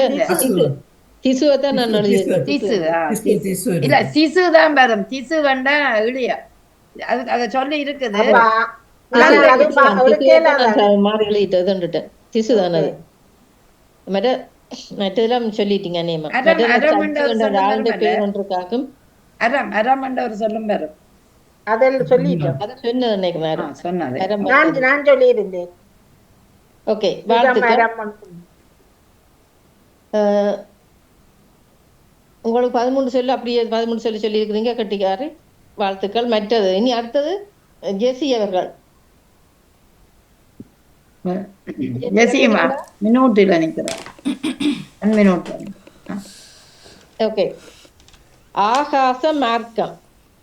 சிசுவைத்தான் நான் எழுதி இல்ல சிசு தான் வரும். சிசு வேண்டா இழிய அத சொல்லி இருக்குது. மாறி எழுதிட்டேன். சிசு தானே அது. மற்றதெல்லாம் சொல்லிட்டீங்க. நேமா ஆளுடைய பேர் ஒன்றுக்காகும். அரம் ஒரு சொல்லும் வரும். அதெல்லாம் சொல்லிட்டோம். அத சொன்னது நினைக்கிறேன். நான் சொல்லியிருந்தேன். ஓகே, வாழ்த்துக்கள். உங்களுக்கு 13 சொல்லு, அப்படியே 13 சொல்லி இருக்கிறீங்க. கட்டிக்காரு, வாழ்த்துக்கள். மற்றது இனி அடுத்தது ஜெசி அவர்கள். மினூட்டில் நினைக்கிறேன். ஓகே, ஆகாச மார்க்கம்.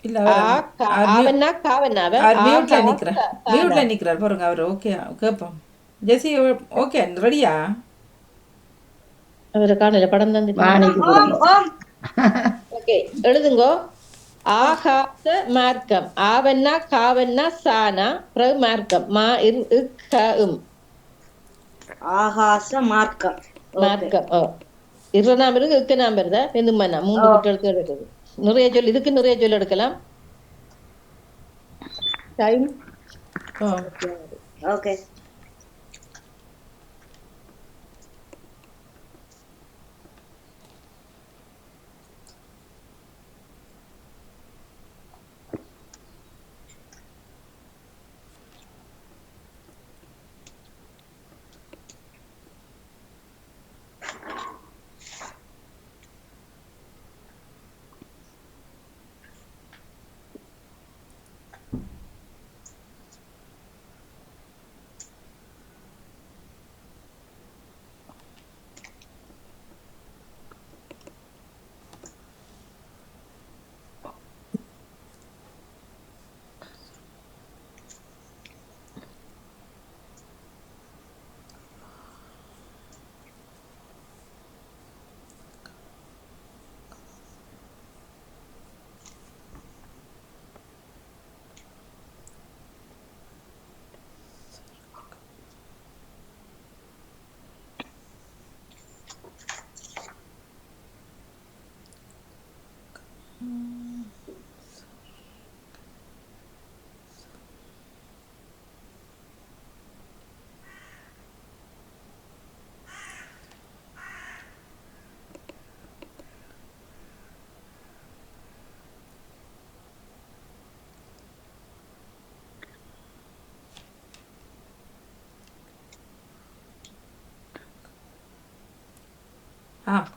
இல்ல மியூட்ல நிக்கிறார் பாருங்க அவர். ஓகே கேப்போம். ஜெசி ஓகே ரெடியா? அவரை காணல, படம் தான். ஓகே, எழுதுங்கோ. ஆகாச மார்க்கம். ஆவன்னா காவன்னா சானா பிறகு மார்க்கம் மா இம். ஆகாச மார்க்கம். மார்க்கம் இருநாம் இருக்கு, இக்க நாம் வருதா? வெந்துமன்னா 3 குற்றெழுத்து எடுக்குது. நிறைய சொல் இதுக்கு நிறைய சொல் எடுக்கலாம். Time okay.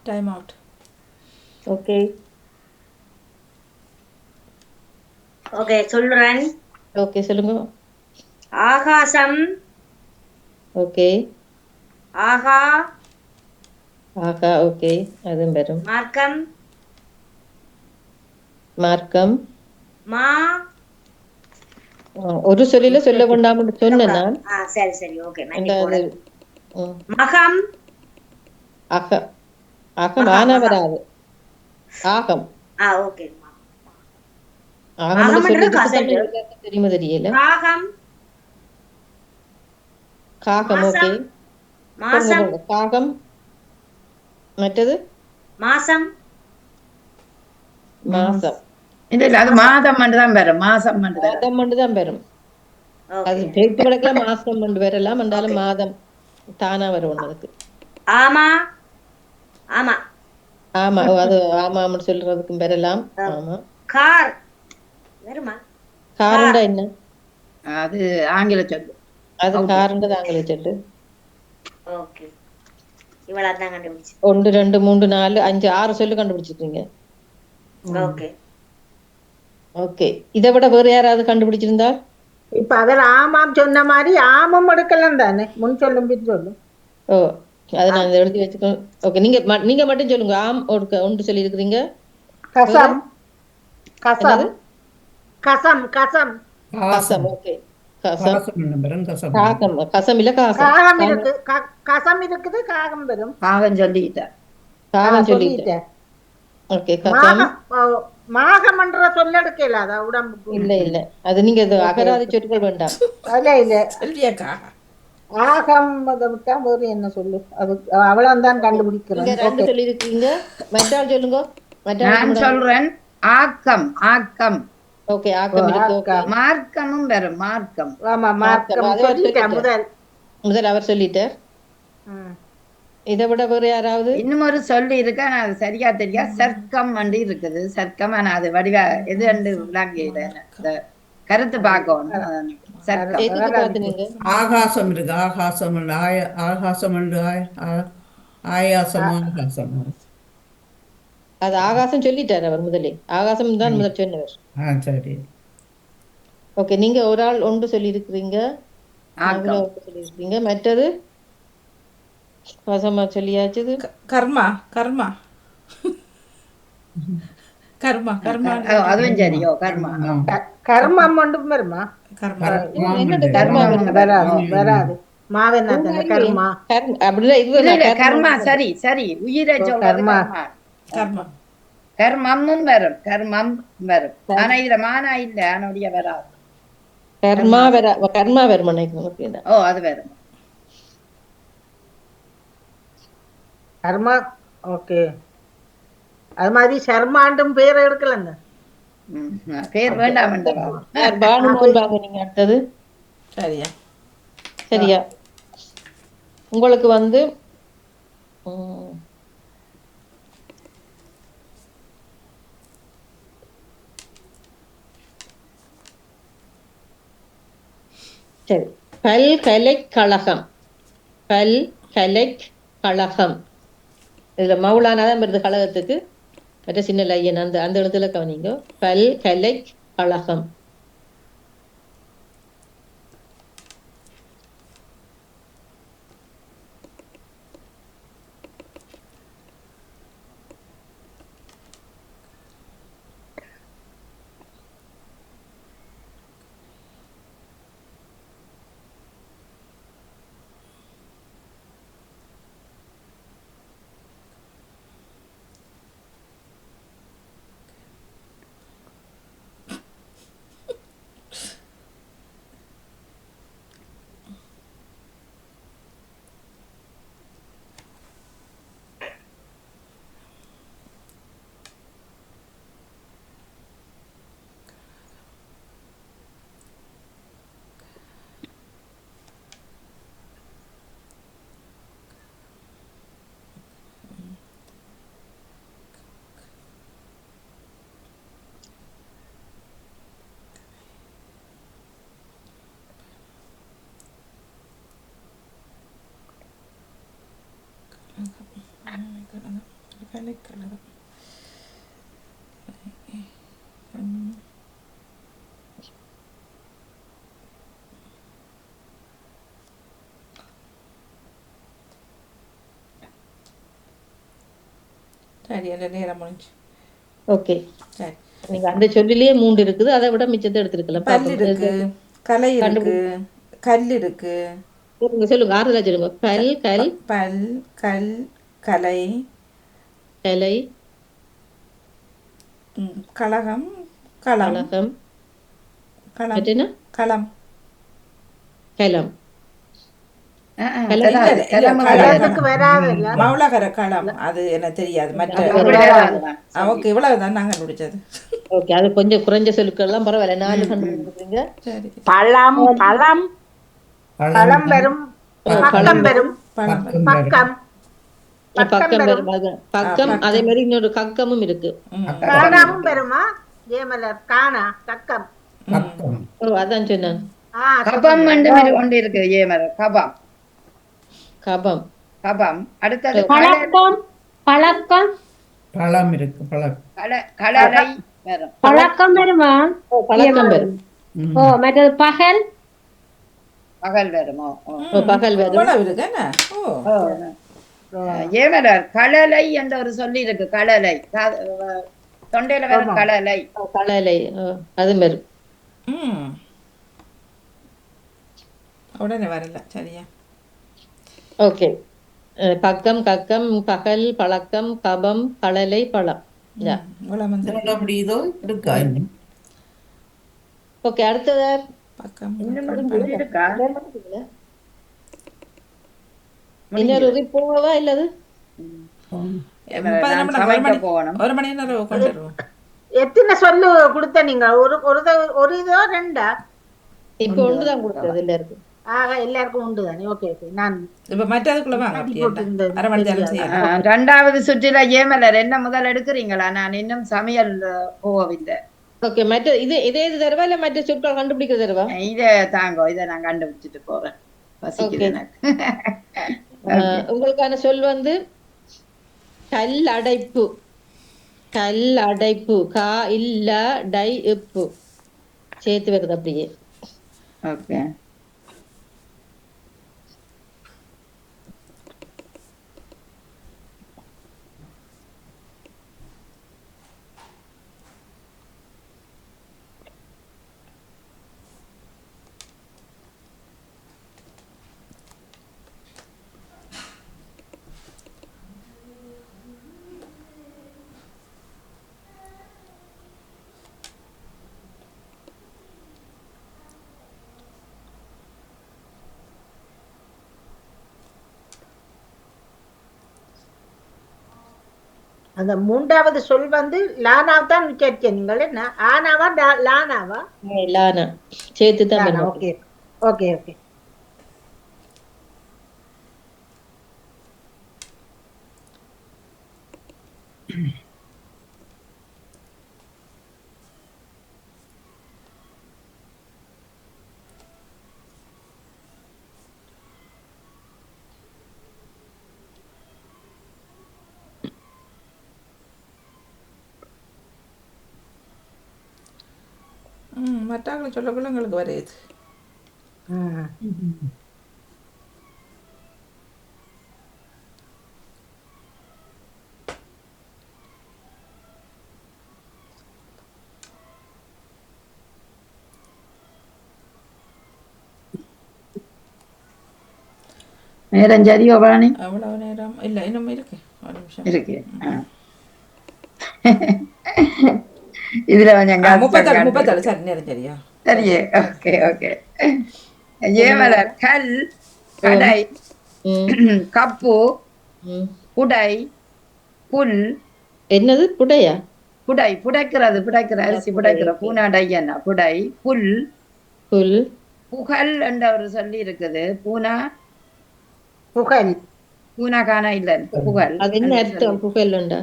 Time out. Okay okay சொல்றேன். ஓகே சொல்லுங்க. ஆகாசம். ஓகே ஆகா. ஆகா. ஓகே அதுவும் வரும். மார்க்கம். மார்க்கம். மா. ஒரு சொல்லில சொல்ல வேண்டாம்னு சொன்னேன் நான். சரி சரி ஓகே. ரெண்டாவது மகம். அக. அகம் ஆனா வராது. ஆகம். ஓகே. ஆகம் சொல்லி தெரியுமா தெரியல. காகம். காகம். ஓகே மாசம். காகம். மற்றது மாசம். மாசம். இல்ல அது மாதம் தான் வரும். மாசம் தான் வரும். அது பேச்சு வழக்குல மாசம் வரலாம். என்றாலும் மாதம் தானா வரும் அதுக்கு. ஆமா. ஆமா ஆமா அது ஆமான்னு சொல்றதுக்கும் வரலாம். ஆமா. கார் வருமா? காருண்டா என்ன? அது ஆங்கில சொல்லு. அது காருண்டது ஆங்கில சொல்லு. ஓகே. இவ்வளவு தான் கண்டுபிடிச்சு. 1 2 3 4 5 6 சொல்லு கண்டுபிடிச்சிருக்கீங்க. Okay okay. இதை விட வேற யாராவது கண்டுபிடிச்சிருந்தா? இப்ப அவர் ஆமாம் சொன்ன மாதிரி ஆமம் எடுக்கலாம் தானே, முன் சொல்லும் பின் சொல்லும். ஓ அதை நான் எழுதி வச்சுக்கோ. ஓகே நீங்க மட்டும் சொல்லுங்க. ஆம் ஒன்று சொல்லி இருக்கிறீங்க. கசம். கசம். கசம். கசம். கசம். ஓகே கசம். காகம். கசம் இல்ல காசம். காகம் இருக்கு. கசம் இருக்குது. காகம் வரும். காகம் சொல்லிட்டேன். காகம் சொல்லிட்டேன். ஓகே கசம். மாகம்ன்ற சொல்ல எடுக்கல. அத உடம்புக்கு இல்ல இல்ல அது நீங்க அகராதி சொற்கள் வேண்டாம். இல்ல இல்ல சொல்லியாக்கா ஆகம் விட்டா வேறு என்ன சொல்லு. அது அவ்வளவுதான் கண்டுபிடிக்கிறேன். ரெண்டு சொல்லி இருக்கீங்க. மற்றால் சொல்லுங்க. நான் சொல்றேன் ஆக்கம். ஆக்கம். ஓகே ஆக்கம் இருக்கு. மார்க்கமும் வரும். மார்க்கம். ஆமா மார்க்கம் சொல்லிட்டேன். முதல் அவர் சொல்லிட்டார். இதை விட வேற யாராவது? இன்னும் ஒரு சொல்லி இருக்கு. ஆனா அது சரியா தெரியா. சர்க்கம் வண்டி இருக்குது. சர்க்கம். ஆனா அது வடிவா எது ரெண்டு விளங்க கருத்து பார்க்கணும். ஆகாசம் இருக்கு. ஆகாசம் ஆகாசம் ஆயாசம். ஆகாசம் அது ஆகாசம் சொல்லிட்டார் அவர் முதலே. ஆகாசம் தான் முதல் சொன்னவர். சரி ஓகே. நீங்க ஒரு ஆள் ஒன்று சொல்லி இருக்கிறீங்க. சொல்லி இருக்கீங்க. மற்றது வசமா சொல்லியாச்சு. கர்மா. கர்மா. கர்மா. கர்மா அதுவும் சரியோ. கர்மா. கர்மம் ஒன்றும் வருமா? கர்மா. கர்மா வராது. மாவென்ன கர்மா. அப்படின்னா இது கர்மா. சரி சரி. உயிரை கர்மா. கர்மா. கர்மமும் வரும். கர்மம் வரும். ஆனா இதுல மானா இல்ல. ஆனோடைய வராது. கர்மா கர்மா வரும் நினைக்கிறேன். ஓ அது வரும். கர்மா. ஓகே. அது மாதிரி சர்மாண்டும் பேர் எடுக்கலங்க. பேர் வேண்டாம். நீங்க அடுத்தது சரியா? சரியா. உங்களுக்கு வந்து சரி. பல்கலைக்கழகம். பல்கலைக்கழகம். இதுல மௌலானாதான் வருது கழகத்துக்கு. மற்ற சின்ன லையன் அந்த இடத்துல கவனிங்க. பல்கலைக்கழகம். கலைக்கழகம். சரி, அந்த நேரம் முடிஞ்சு. ஓகே, சரி, நீங்க அந்த சொல்லிலேயே 3 இருக்குது, அதை விட மிச்சத்தை எடுத்துருக்கலாம். பல் இருக்கு, கலை இருக்கு, கல் இருக்கு. சொல்லுங்க, ஆறுதலா சொல்லுங்க. பல், கல், பல், கல், கலை, கலை, கழகம், களம், கழகம், களம், மற்றென்ன? களம். கலம். கலத்துக்கு வராதுல்ல. மௌலகர களம், அது எனக்கு தெரியாது. மற்ற ஓகே, இவ்வளவுதான் நாங்க முடிச்சது. ஓகே, அது கொஞ்சம் குறைஞ்ச சொற்கள்லாம் பரவாயில்ல, 4 கண்டுபிடிக்கிறீங்க. சரி, பழம், பழம், பழம் வரும், பக்கம் வரும், பக்கம், பக்கம் வரும். பக்கம், அதே மாதிரி இன்னொரு கக்கமும் இருக்கு. காணாவும் வருமா ஜெயமலர்? காணா, கக்கம். ஓ, அதான் சொன்னேன். கபம் ஒன்று இருக்கு ஏமர். கபம், கபம், கபம். அடுத்தது பழக்கம், பழக்கம், பழம் இருக்கு. கலரை வரும். பழக்கம் வருமா? பழக்கம் வரும். ஓ, மற்றது பகல், பகல் வருமோ? பகல் வரும். இவ்வளவு இருக்கு என்ன? ஏமலர் களலை என்ற ஒரு சொல்லி இருக்கு. களலை தொண்டையில வரும். களலை, களலை, அது வரும். உடனே வரல. சரியா? ஓகே, பக்கம், கக்கம், பகல், பழக்கம், கபம், களலை, பழம். முடியுதோ இருக்கா? ஓகே, அடுத்தது பக்கம், இருக்கா? இன்னொரு போவா இல்லது? 30 நிமிடம், போகணும். 1 மணி நேரம் கொண்டு வருவோம். எத்தனை சொல்லு கொடுத்த நீங்க? ஒரு இதோ ரெண்டா? இப்ப ஒன்றுதான் கொடுத்தது எல்லாருக்கும். எல்லாருக்கும் உண்டு தானே? ஓகே, நான் இப்ப மற்றதுக்குள்ள வாங்க. அரை மணி நேரம் செய்யலாம். 2வது சுற்றில ஏமலர் என்ன முதல் எடுக்கிறீங்களா? நான் இன்னும் சமையல் போகவில்லை. ஓகே, மற்ற இதே தருவா இல்ல மற்ற சொற்கள் கண்டுபிடிக்க தருவா? இதை தாங்கோ, இதை நான் கண்டுபிடிச்சிட்டு போறேன். உங்களுக்கான சொல் வந்து கல்லடைப்பு. கல்லடைப்பு, கா இல்ல டை இப்பு சேர்த்து வைக்கிறது அப்படியே. ஓகே, அந்த 3வது சொல் வந்து லானாவ் தான் கேட்க. நீங்கள் என்ன ஆனாவா லானாவா? லானா சேர்த்து தான். Okay okay okay. மற்றவங்களை சொல்லக்குள்ள எங்களுக்கு வருது. நேரம் சரியோ பழனி? அவ்வளவு நேரம் இல்ல, இன்னும் இருக்கு. ஒரு நிமிஷம் இருக்கு. இதுல கொஞ்சம் 37 சரி, நேரம் சரியா? சரியே. Okay okay. ஏமலர் கல், கடை, கப்பு, புடை, புல். என்னது புடையா? புடை, புடைக்கிறது, அரிசி புடைக்கிற பூனாடை. என்ன புடை, புல், புல், புகழ் என்ற ஒரு சொல்லி இருக்குது. பூனா புகழ், பூனா காணா இல்ல புகழ் அது என்ன அர்த்தம் புகழ்ண்டா?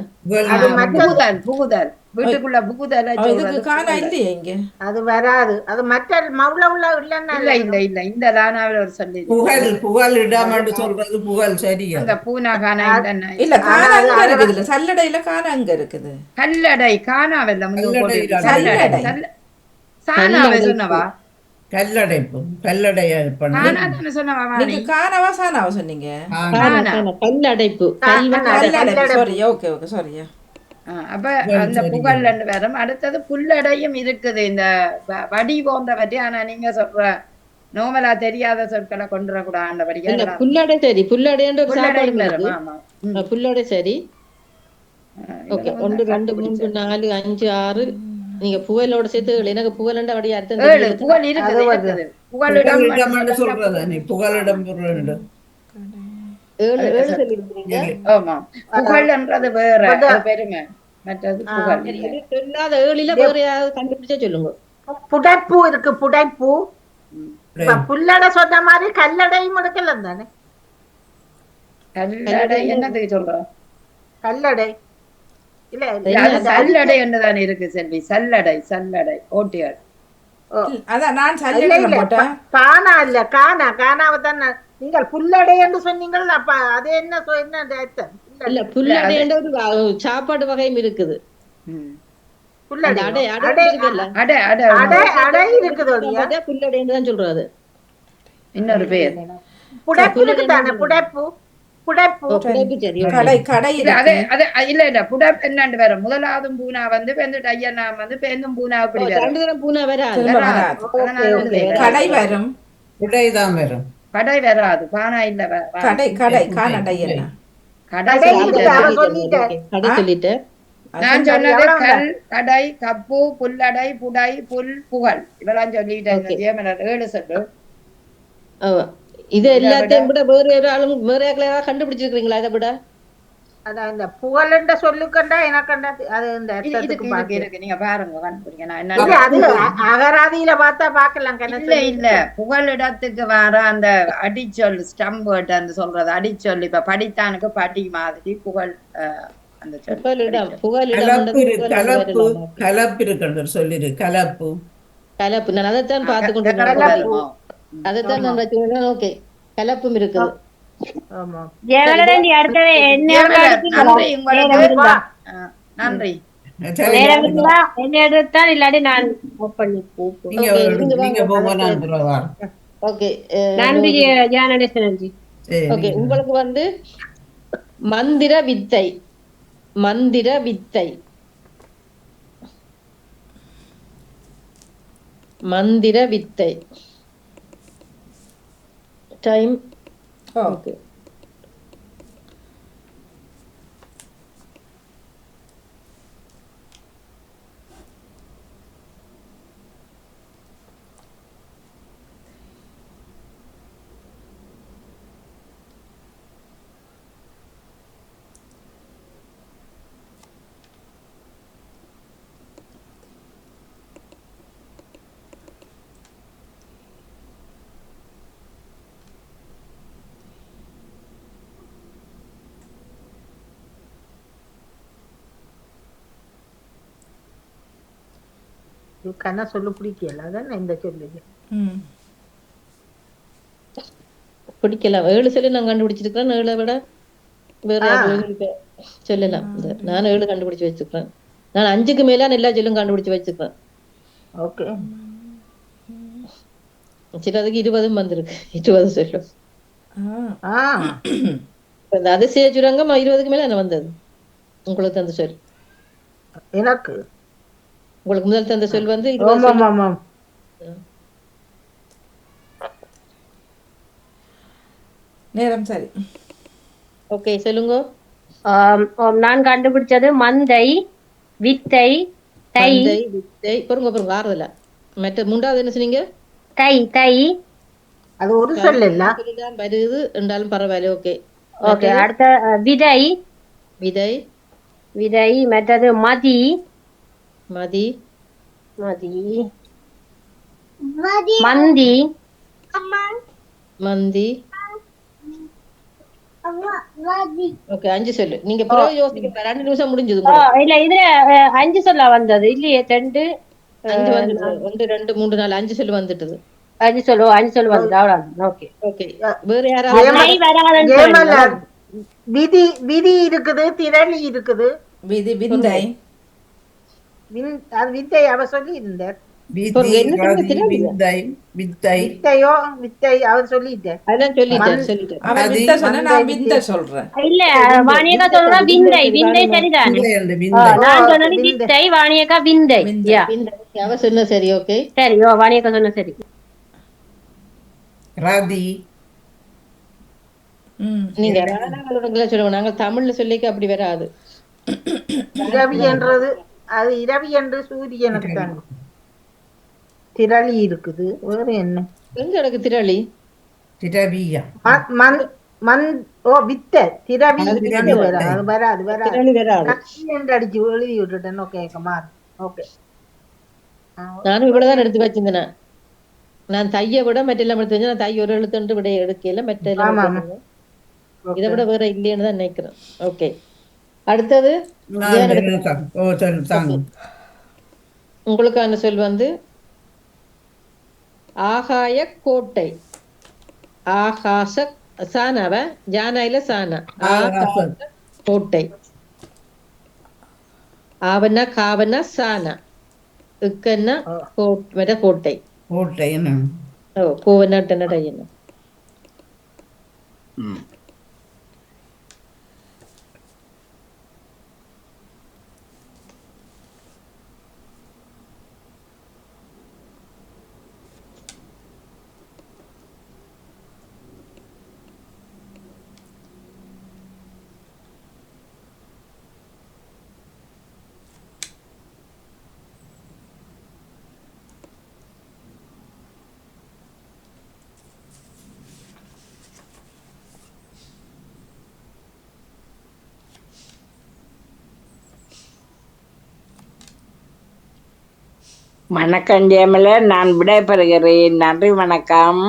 அது மற்றது புகுதல் புகுதல் வீட்டுக்குள்ள புகுதல் இதுக்கு காணா இல்லையே இங்க. அது வராது. அது மற்ற மவுள உள்ள இல்லன்னா இல்ல இல்ல இல்ல இந்த லானாவில் ஒரு சொல்லி புகழ் புகழ் இடாமன்னு சொல்றது புகழ் சரியா. அந்த பூனா காணா இல்லன்னா இல்ல காணா அங்க இருக்குது இல்ல சல்லடையில காணா அங்க இருக்குது. கல்லடை காணாவல்ல கல்லடை சல்லடை சாணாவை சொன்னவா கல்லடைப்பு கல்லடையா பண்ண காணா தானே சொன்னவா வாணி நீங்க காணாவா சாணாவா சொன்னீங்க? கல்லடைப்பு கல்லடைப்பு. சாரி, ஓகே ஓகே, சாரியா. அப்ப அந்த புகழ் வரும். அடுத்தது புல்லடையும் இருக்குது இந்த வடி போன்றவற்றை. ஆனா நீங்க சொல்ற நோமலா தெரியாத சொற்களை கொண்டு வரக்கூடாது. புல்லடை சரி, புல்லடைன்ற ஒரு சாப்பாடு வரும். இருக்கு. ஆமா புல்லடை சரி. ஓகே 1 2 3 4 5 6 நீங்க புகழோட சேர்த்து எனக்கு புகழண்ட வடி அர்த்தம் தெரியல. புகழ் இருக்குது புகலிடம்னு சொல்றதா நீ புகலிடம் சொல்றது 7 சொல்லிருக்கீங்க. ஆமா புகழ்ன்றது வேற பெருமை, மற்றது புகழ். சொல்லாத 7ல வேற யாராவது கண்டுபிடிச்சா சொல்லுங்க. புடைப்பு இருக்கு, புடைப்பு. புல்லடை சொன்ன மாதிரி கல்லடையும் எடுக்கலாம் தானே. கல்லடை என்னதுக்கு சொல்றோம்? கல்லடை இல்ல சல்லடை என்றுதானே இருக்கு செல்வி. சல்லடை சல்லடை ஓட்டியார். அதான் நான் சல்லடை போட்டேன். காணா இல்ல காணாவை தான் நீங்கள் புல்லடை என்று சொன்னீங்கள். அப்ப அது என்ன அர்த்தம்? இல்ல புல்லடை என்ற ஒரு சாப்பாடு வகையும் இருக்குது. புல்லடை புல்லடைன்னு தான் சொல்றாரு. இன்னொரு பேர் புடைப்பு தானே. புடைப்பு இல்ல இல்ல புடப் என்னண்டு வரும். முதலாவதும் பூனா வந்து ஐயனா வந்து பேந்தும் பூனா அப்படி வரும். பூனா வராது. கடை வரும். உடைதான் வரும். கடை வராது. பானா இல்ல கடை கடை காணடை என்ன கடை சொல்லிட்டு நான் சொன்னது கல், கடை, கப்பு, புல்லடை, புடை, புல், புகழ் இவெல்லாம் சொல்லிட்டேன். 7 சொல்லு. இது எல்லாத்தையும் விட வேற ஆளும் வேற கண்டுபிடிச்சிருக்கீங்களா? இதை விட அதான் இந்த புகழ்ன்ற சொல்லுக்கண்டா எனக்கண்டா அது இந்த இருக்கு. நீங்க பாருங்க கண்டுபிடிக்கணும். அது அகராதியில பார்த்தா பாக்கலாம். இல்ல இல்ல புகழிடத்துக்கு வர அந்த அடிச்சொல் ஸ்டம்ப் அந்த சொல்றது அடிச்சொல். இப்ப படித்தானுக்கு படி மாதிரி புகழ் அந்த கலப்பு இருக்கு சொல்லிரு. கலப்பு கலப்பு நான் அதைத்தான் பார்த்து கொண்டு அதைத்தான் நான் வச்சுக்கிறேன். ஓகே கலப்பும் இருக்குது. நன்றி. இல்லாட்டி நான் ஓகே நன்றி ஜானடேஸ்வரன்ஜி. ஓகே உங்களுக்கு வந்து மந்திர வித்தை. மந்திர வித்தை மந்திர வித்தை டைம். ஓகே கண்ணா சொல்லு பிடிக்கல. அதான் இந்த சொல்லுங்க பிடிக்கல. 7 சொல்லி நான் கண்டுபிடிச்சிருக்கேன். 7 விட வேற சொல்லலாம். நான் 7 கண்டுபிடிச்சு வச்சிருக்கேன். நான் 5க்கு மேல எல்லா சொல்லும் கண்டுபிடிச்சு வச்சிருக்கேன். ஓகே சிலதுக்கு 20 வந்திருக்கு. 20 சொல்லும். அதிசய சுரங்கம் 20க்கு மேல என்ன வந்தது உங்களுக்கு தந்த சொல்? எனக்கு உங்களுக்கு முதல் தந்த சொல் வந்து நேரம் சரி. ஓகே சொல்லுங்க. நான் கண்டுபிடிச்சது மந்தை, வித்தை, தை. வித்தை பொறுங்க ஆறுதல. மற்ற 3வது என்ன சொன்னீங்க? தை. தை அது ஒரு சொல் இல்ல வருது என்றாலும் பரவாயில்ல. Okay okay. அடுத்த விதை. விதை விதை. மற்றது மதி. மதி மதி. மந்தி. மந்தி ஓகே 5 சொல்லு நீங்க பிறகு யோசிக்க 2 நிமிஷம் முடிஞ்சது இல்ல இதுல 5 சொல்ல வந்தது இல்லையே 2 5 வந்துட்டு 1 2 3 4 5 சொல்லு வந்துட்டது 5 சொல்லு வந்தது அவ்வளவு ஓகே ஓகே வேற யாராவது ஜெயமலர் விதி விதி இருக்குது, திரளி இருக்குது. விதி விந்தை அது வித்தை அவ சொல்லி இருந்தார். வித்தையோ வித்தை அவர் சொல்லிட்டார். அதான் சொல்லிட்டேன். அவன் வித்தை சொன்னா நான் வித்தை சொல்றேன். இல்ல வாணியக்கா சொல்றா விந்தை சரிதானே. நான் சொன்னது வித்தை, வாணியக்கா விந்தை. அவ சொன்ன சரி. ஓகே சரி வாணியக்கா சொன்ன சரி. ராதி நீங்க ராணாங்களோட சொல்லுவோம், நாங்க தமிழ்ல சொல்லிக்க அப்படி வராது. இரவி என்றது அது இரவி என்று சூரியனுக்கு தான். திரளி இருக்குது. வேற என்ன எங்க எனக்கு திரளி திரவியா வித்தை திரவி வராது என்று அடிச்சு எழுதி விட்டுட்டேன். ஓகே கமார். ஓகே நானும் இவ்வளவுதான் எடுத்து வச்சிருந்தேன். நான் தைய விட மற்ற எல்லாம் எடுத்து வச்சேன். தை ஒரு எழுத்து விட எடுக்கல, மற்ற எல்லாம் இதை விட வேற இல்லைன்னு தான் நினைக்கிறேன். ஓகே அடுத்தது உங்களுக்கான சொல் வந்து ஆகாய கோட்டை. ஆகாச சானாவ ஜானாயில சானா ஆகாச கோட்டை. ஆவனா காவனா சானா இக்கன்னா கோட்டை கோட்டை என்ன கோவனாட்ட என்ன வணக்கம் ஜெயமலர், நான் விடைபெறுகிறேன். நன்றி வணக்கம்.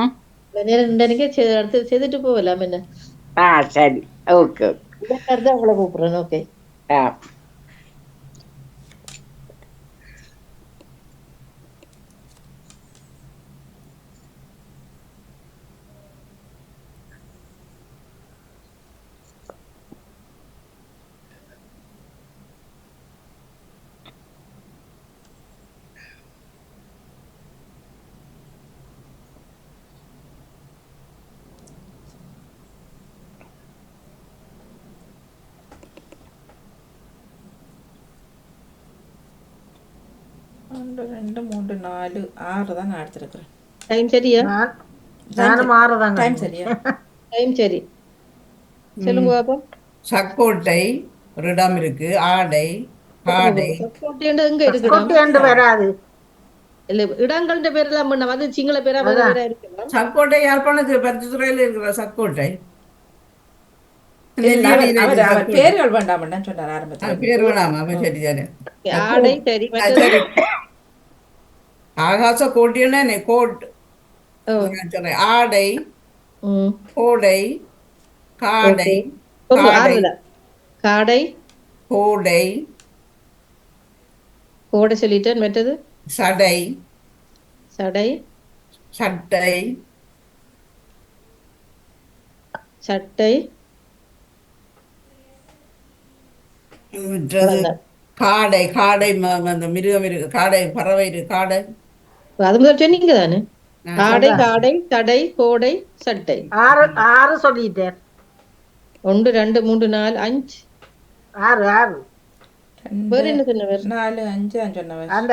அடுத்து செய்துட்டு போகலாம் என்ன? சரி ஓகே உங்களை கூப்பிடுறேன். ஓகே ஒன்று 2 3 4 6 தான் நான் எடுத்திருக்கிறேன். டைம் சரியா? டைம் சரியா? டைம் சரி. சொல்லுங்க பாப்பா. சக்கோட்டை ஒரு இடம் இருக்கு. ஆடை காடை சக்கோட்டை எங்க இருக்கு? வராது இல்ல இடங்கள்ன்ற பேர்லாம் பண்ண அது சிங்கள பேரா வேற இருக்கலாம். சக்கோட்டை யாழ்ப்பாணத்து பருத்தித்துறையில இருக்கிற சக்கோட்டை. பேர்கள் வேண்டாம் சொன்னார் ஆரம்பத்தில். பேர் வேணாமா? சரி சரி. ஆடை சரி. ஆகாச கோட்டின்னு கோட் சொல்றேன். ஆடை கோடை காடை காடை கோடை கோடை சொல்லிட்டேன். மற்றது சடை சடை சட்டை சட்டை காடை காடை அந்த மிருகம் இருக்கு. காடை பறவை இருக்கு. காடை அது முதல் சொன்னீங்க தானே. காடை காடை தடை கோடை சட்டை. 6 சொல்லிட்டேன். 1 2 3 4 5 6 வேற என்ன சொன்னவர்? 4 5 சொன்னவர். அந்த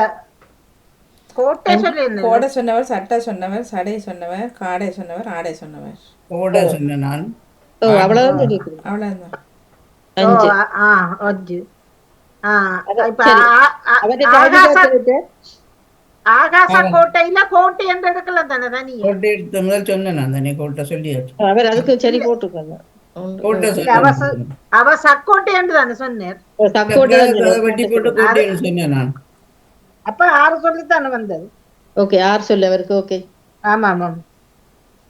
கோட்டை சொல்லிருந்தேன். கோடை சொன்னவர், சட்டை சொன்னவர், சடை சொன்னவர், காடை சொன்னவர், ஆடை சொன்னவர். கோடை சொன்ன நான். அவ்வளவுதான் சொல்லிருக்கேன். அவ்வளவுதான். 5 ஆகாச கோட்டையில கோட்டை என்று எடுக்கல தானே தனி கோட்டை எடுத்த முதல் சொன்னேன் நான் தானே. கோட்டை சொல்லியாச்சு. அவர் அதுக்கு சரி போட்டுருக்காங்க. அவ சக்கோட்டை என்று தானே சொன்னார். வெட்டி போட்டு கோட்டைன்னு சொன்னேன் நான். அப்ப 6 சொல்லித்தானே வந்தது. ஓகே 6 சொல்லு அவருக்கு. ஓகே ஆமா ஆமா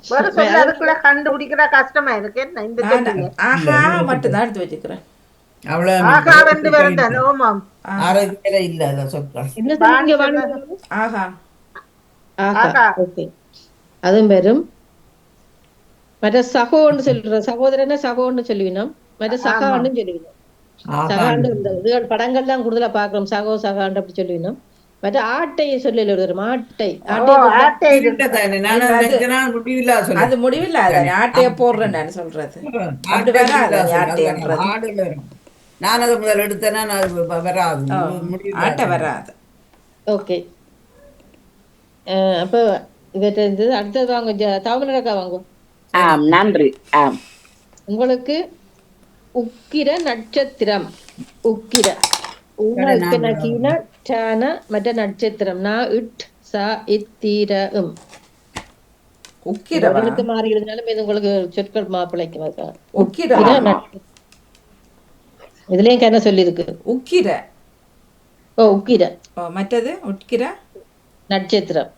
வேற சொல்ல அதுக்குள்ள கண்டுபிடிக்கிற கஷ்டமா இருக்கு என்ன இந்த நான் சொல்லுங்க ஆஹா மட்டும்தான் எடுத்து வச்சுக்கிறேன். ஆகா ரெண்டு பேரும் தான் ஓமாம் ஆரோக்கியம் இல்ல அத சொற்கள். என்ன பாணி சொன்னீங்க? சொன்னது ஆஹா ஆகா. ஆகா ஓகே. அதுவும் வரும். மற்ற சகோன்னு சொல்ற சகோதரனை சகோன்னு சொல்லுவினோம். மற்ற ஆமா சகான்னு சொல்லுவினோம். சகாண்டு இந்த இதுகள் படங்கள்லாம் கூடுதலா பாக்குறோம். சகாண்டு அப்படி சொல்லுவினோம். மற்ற ஆட்டையை சொல்லல ஒரு ஆட்டை ஓ ஆட்டையை போட்டா ஆட்டை இருக்கு தானே நான் நினைச்சேன் முடிவில்லா சொல்ல. அது முடிவில்லாத ஆட்டைய போடுறேன் நான் சொல்றது. அப்படி வராது ஆட்டைன்றது. ஆடுல வரும். நான் அதை முதல் எடுத்தேன்னா அது வராது ஆட்டை வராது. ஓகே. அப்ப இவற்றை இருந்தது அடுத்தது வாங்க தாமரக்கா வாங்க. ஆம் நன்றி. ஆம் உங்களுக்கு உக்கிர நட்சத்திரம். உக்கிர உக்கின டான மற்ற நட்சத்திரம் நான் இட் சா இத்திரம் உக்கிர எழுத்து மாறி எழுதினாலும் இது உங்களுக்கு சொற்கள் மாப்பிள்ளைக்கு உக்கிர இதுலயும் என்ன சொல்லிருக்கு? உக்கிர. ஓ உக்கிர. மற்றது உட்கிர நட்சத்திரம்.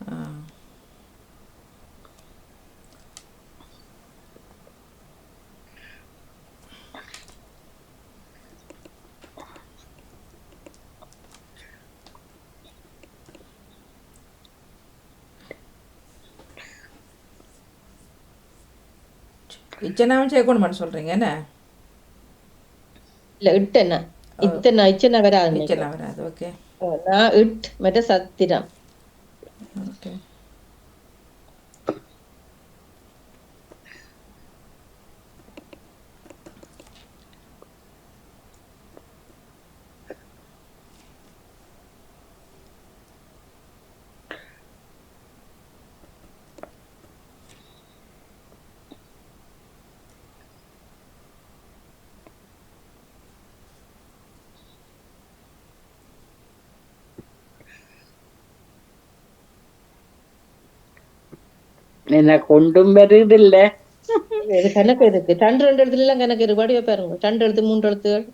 இச்சனாவும் சேர்க்கணுமான்னு சொல்றீங்க என்ன? இல்ல இட்டன இத்தனை இச்சனை வராது. இச்சனா வராது. ஓகே. நான் இட் மற்ற சத்திரம். ஓகே. எனக்கு ஒன்றும் வருது இல்ல. கணக்கு இருக்கு. ரெண்டு எழுத்துல எல்லாம் கணக்கு இருக்கு. வடிவ பாருங்க. 2 எழுத்து 3 எழுத்துகள்.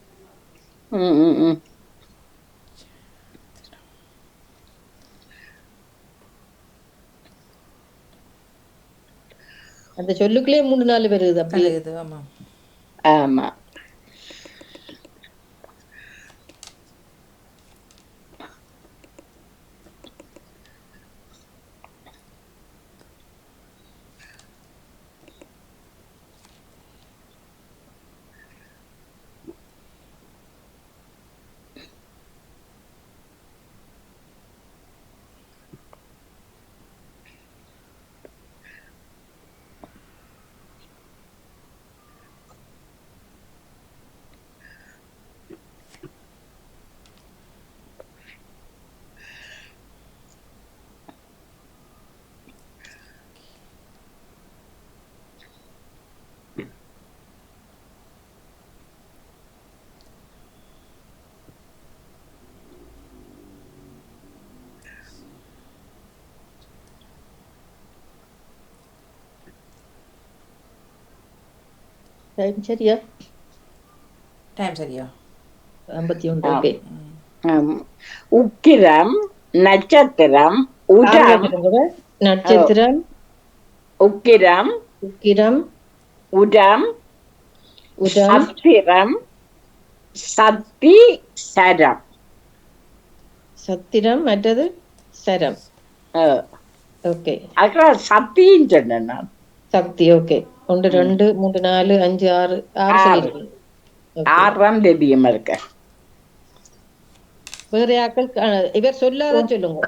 அந்த சொல்லுக்குள்ளே 3-4 வருது அப்படி. ஆமா ஆமா. டைம் சரியா? டைம் சரியா? 51. ஓகே. உக்கிரம் நட்சத்திரம் உடம் நட்சத்திரம் உக்கிரம் உக்கிரம் உடம் உடம் சத்திரம் சத்தி சரம். சத்திரம் மற்றது சரம். ஓகே. அப்புறம் சத்தின்னு சொன்னேன் நான். சக்தி. ஓகே. 1 2 3 4 5 6 சொல்லிருக்கு. 6ஆம் தேதியும் இருக்க. வேற யாக்கள் இவர் சொல்லாத சொல்லுங்க.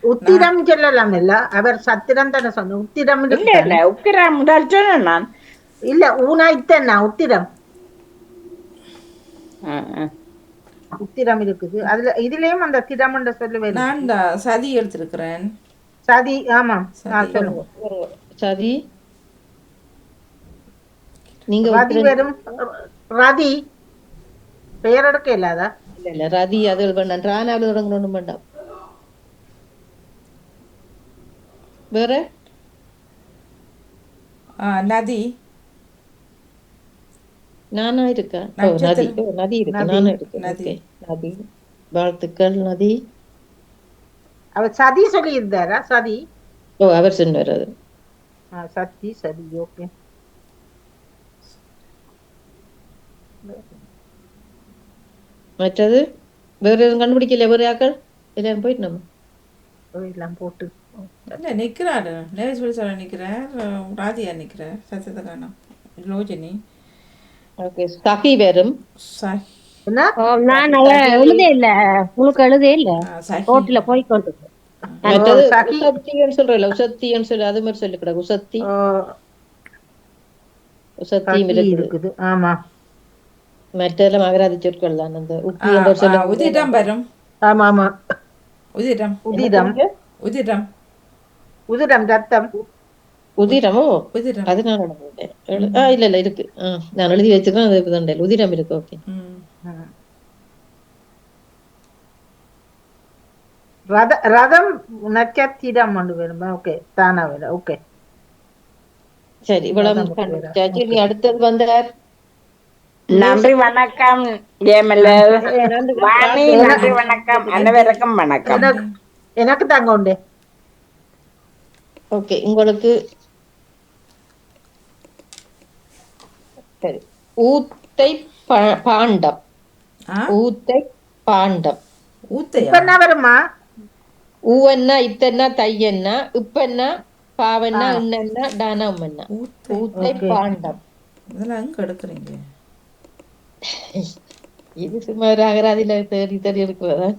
உத்திரம் சொல்லலாம் இல்ல அவர் சத்திரம் தானே சொன்ன. உத்திரம் இல்ல உக்கிரம் முதல் சொன்னேன் நான். இல்ல ஊனா இத்தனா உத்திரம் உத்திரம் இருக்குது. அதுல இதுலயும் அந்த திரம் என்ற சொல்லு நான் சதி எடுத்திருக்கிறேன். சதி. ஆமா சொல்லுங்க. சதி. நீங்க ரதி வரும். ரதி பெயர் எடுக்க இல்லாதா? இல்ல ரதி அது வேண்டாம். ராணாவில் தொடங்கணும் வேண்டாம். வேற நதி. நானா இருக்கா? நதி. நதி இருக்கு. நானா இருக்கு. நதி. வாழ்த்துக்கள் நதி. அவர் சதி சொல்லி இருந்தாரா? சதி. அவர் சொன்னார். அது சக்தி சரி ஓகே. மற்றது வேற எதுவும் கண்டுபிடிக்கல வேற ஆக்கள் எல்லாரும் போயிட்டு நம்ம எல்லாம் போட்டு இல்லை நிற்கிறாரு நேரேஷ் சொல்ல நிற்கிறார். ராதியா நிற்கிறார். சத்தத்தை காணோம். லோஜனி ஓகே சகி வரும் சஹி என்ன நான் எழுதே இல்ல, உங்களுக்கு எழுதே இல்ல, ரோட்ல போய் கொண்டு மற்றது சகி உசத்தின்னு சொல்றல உசத்தின்னு சொல்லி அது மாதிரி சொல்லி கிடக்கு உசத்தி உசத்தியும் சகி இருக்குது. இருக்குது. ஆமா மற்றெல்லாம் அகராதி சொற்கள் தான் அந்த உப்பி என்ற ஒரு சொல்லு உதிரம் வரும். ஆமா ஆமா. உதிரம் உதிரம் உதிரம் உதிரம் ரத்தம் உதிரமோ உதிரம் அது நான் இல்ல இல்ல இருக்கு நான் எழுதி வச்சிருக்கேன் அது இப்பதான் உதிரம் இருக்கு. ஓகே ரதம் நட்சத்திரம் ஒன்று வேணுமா? ஓகே தானா வேணும். ஓகே சரி இவ்வளவு நீ அடுத்தது வந்தார். நன்றி வணக்கம் ஜெயமலர் வாணி. நன்றி வணக்கம் அனைவருக்கும் வணக்கம். எனக்கு தாங்க உண்டு. ஓகே உங்களுக்கு சரி ஊத்தை பாண்டம். ஊத்தை பாண்டம். இப்ப வருமா? ஊவன்னா இத்தன்னா தையன்னா இப்பன்னா பாவன்னா இன்னன்னா டானம்னா ஊத்தை பாண்டம். இதெல்லாம் எங்க எடுக்கிறீங்க? இது சும்மா ஒரு அகராதியில தேடி தேடி இருக்கிறதா?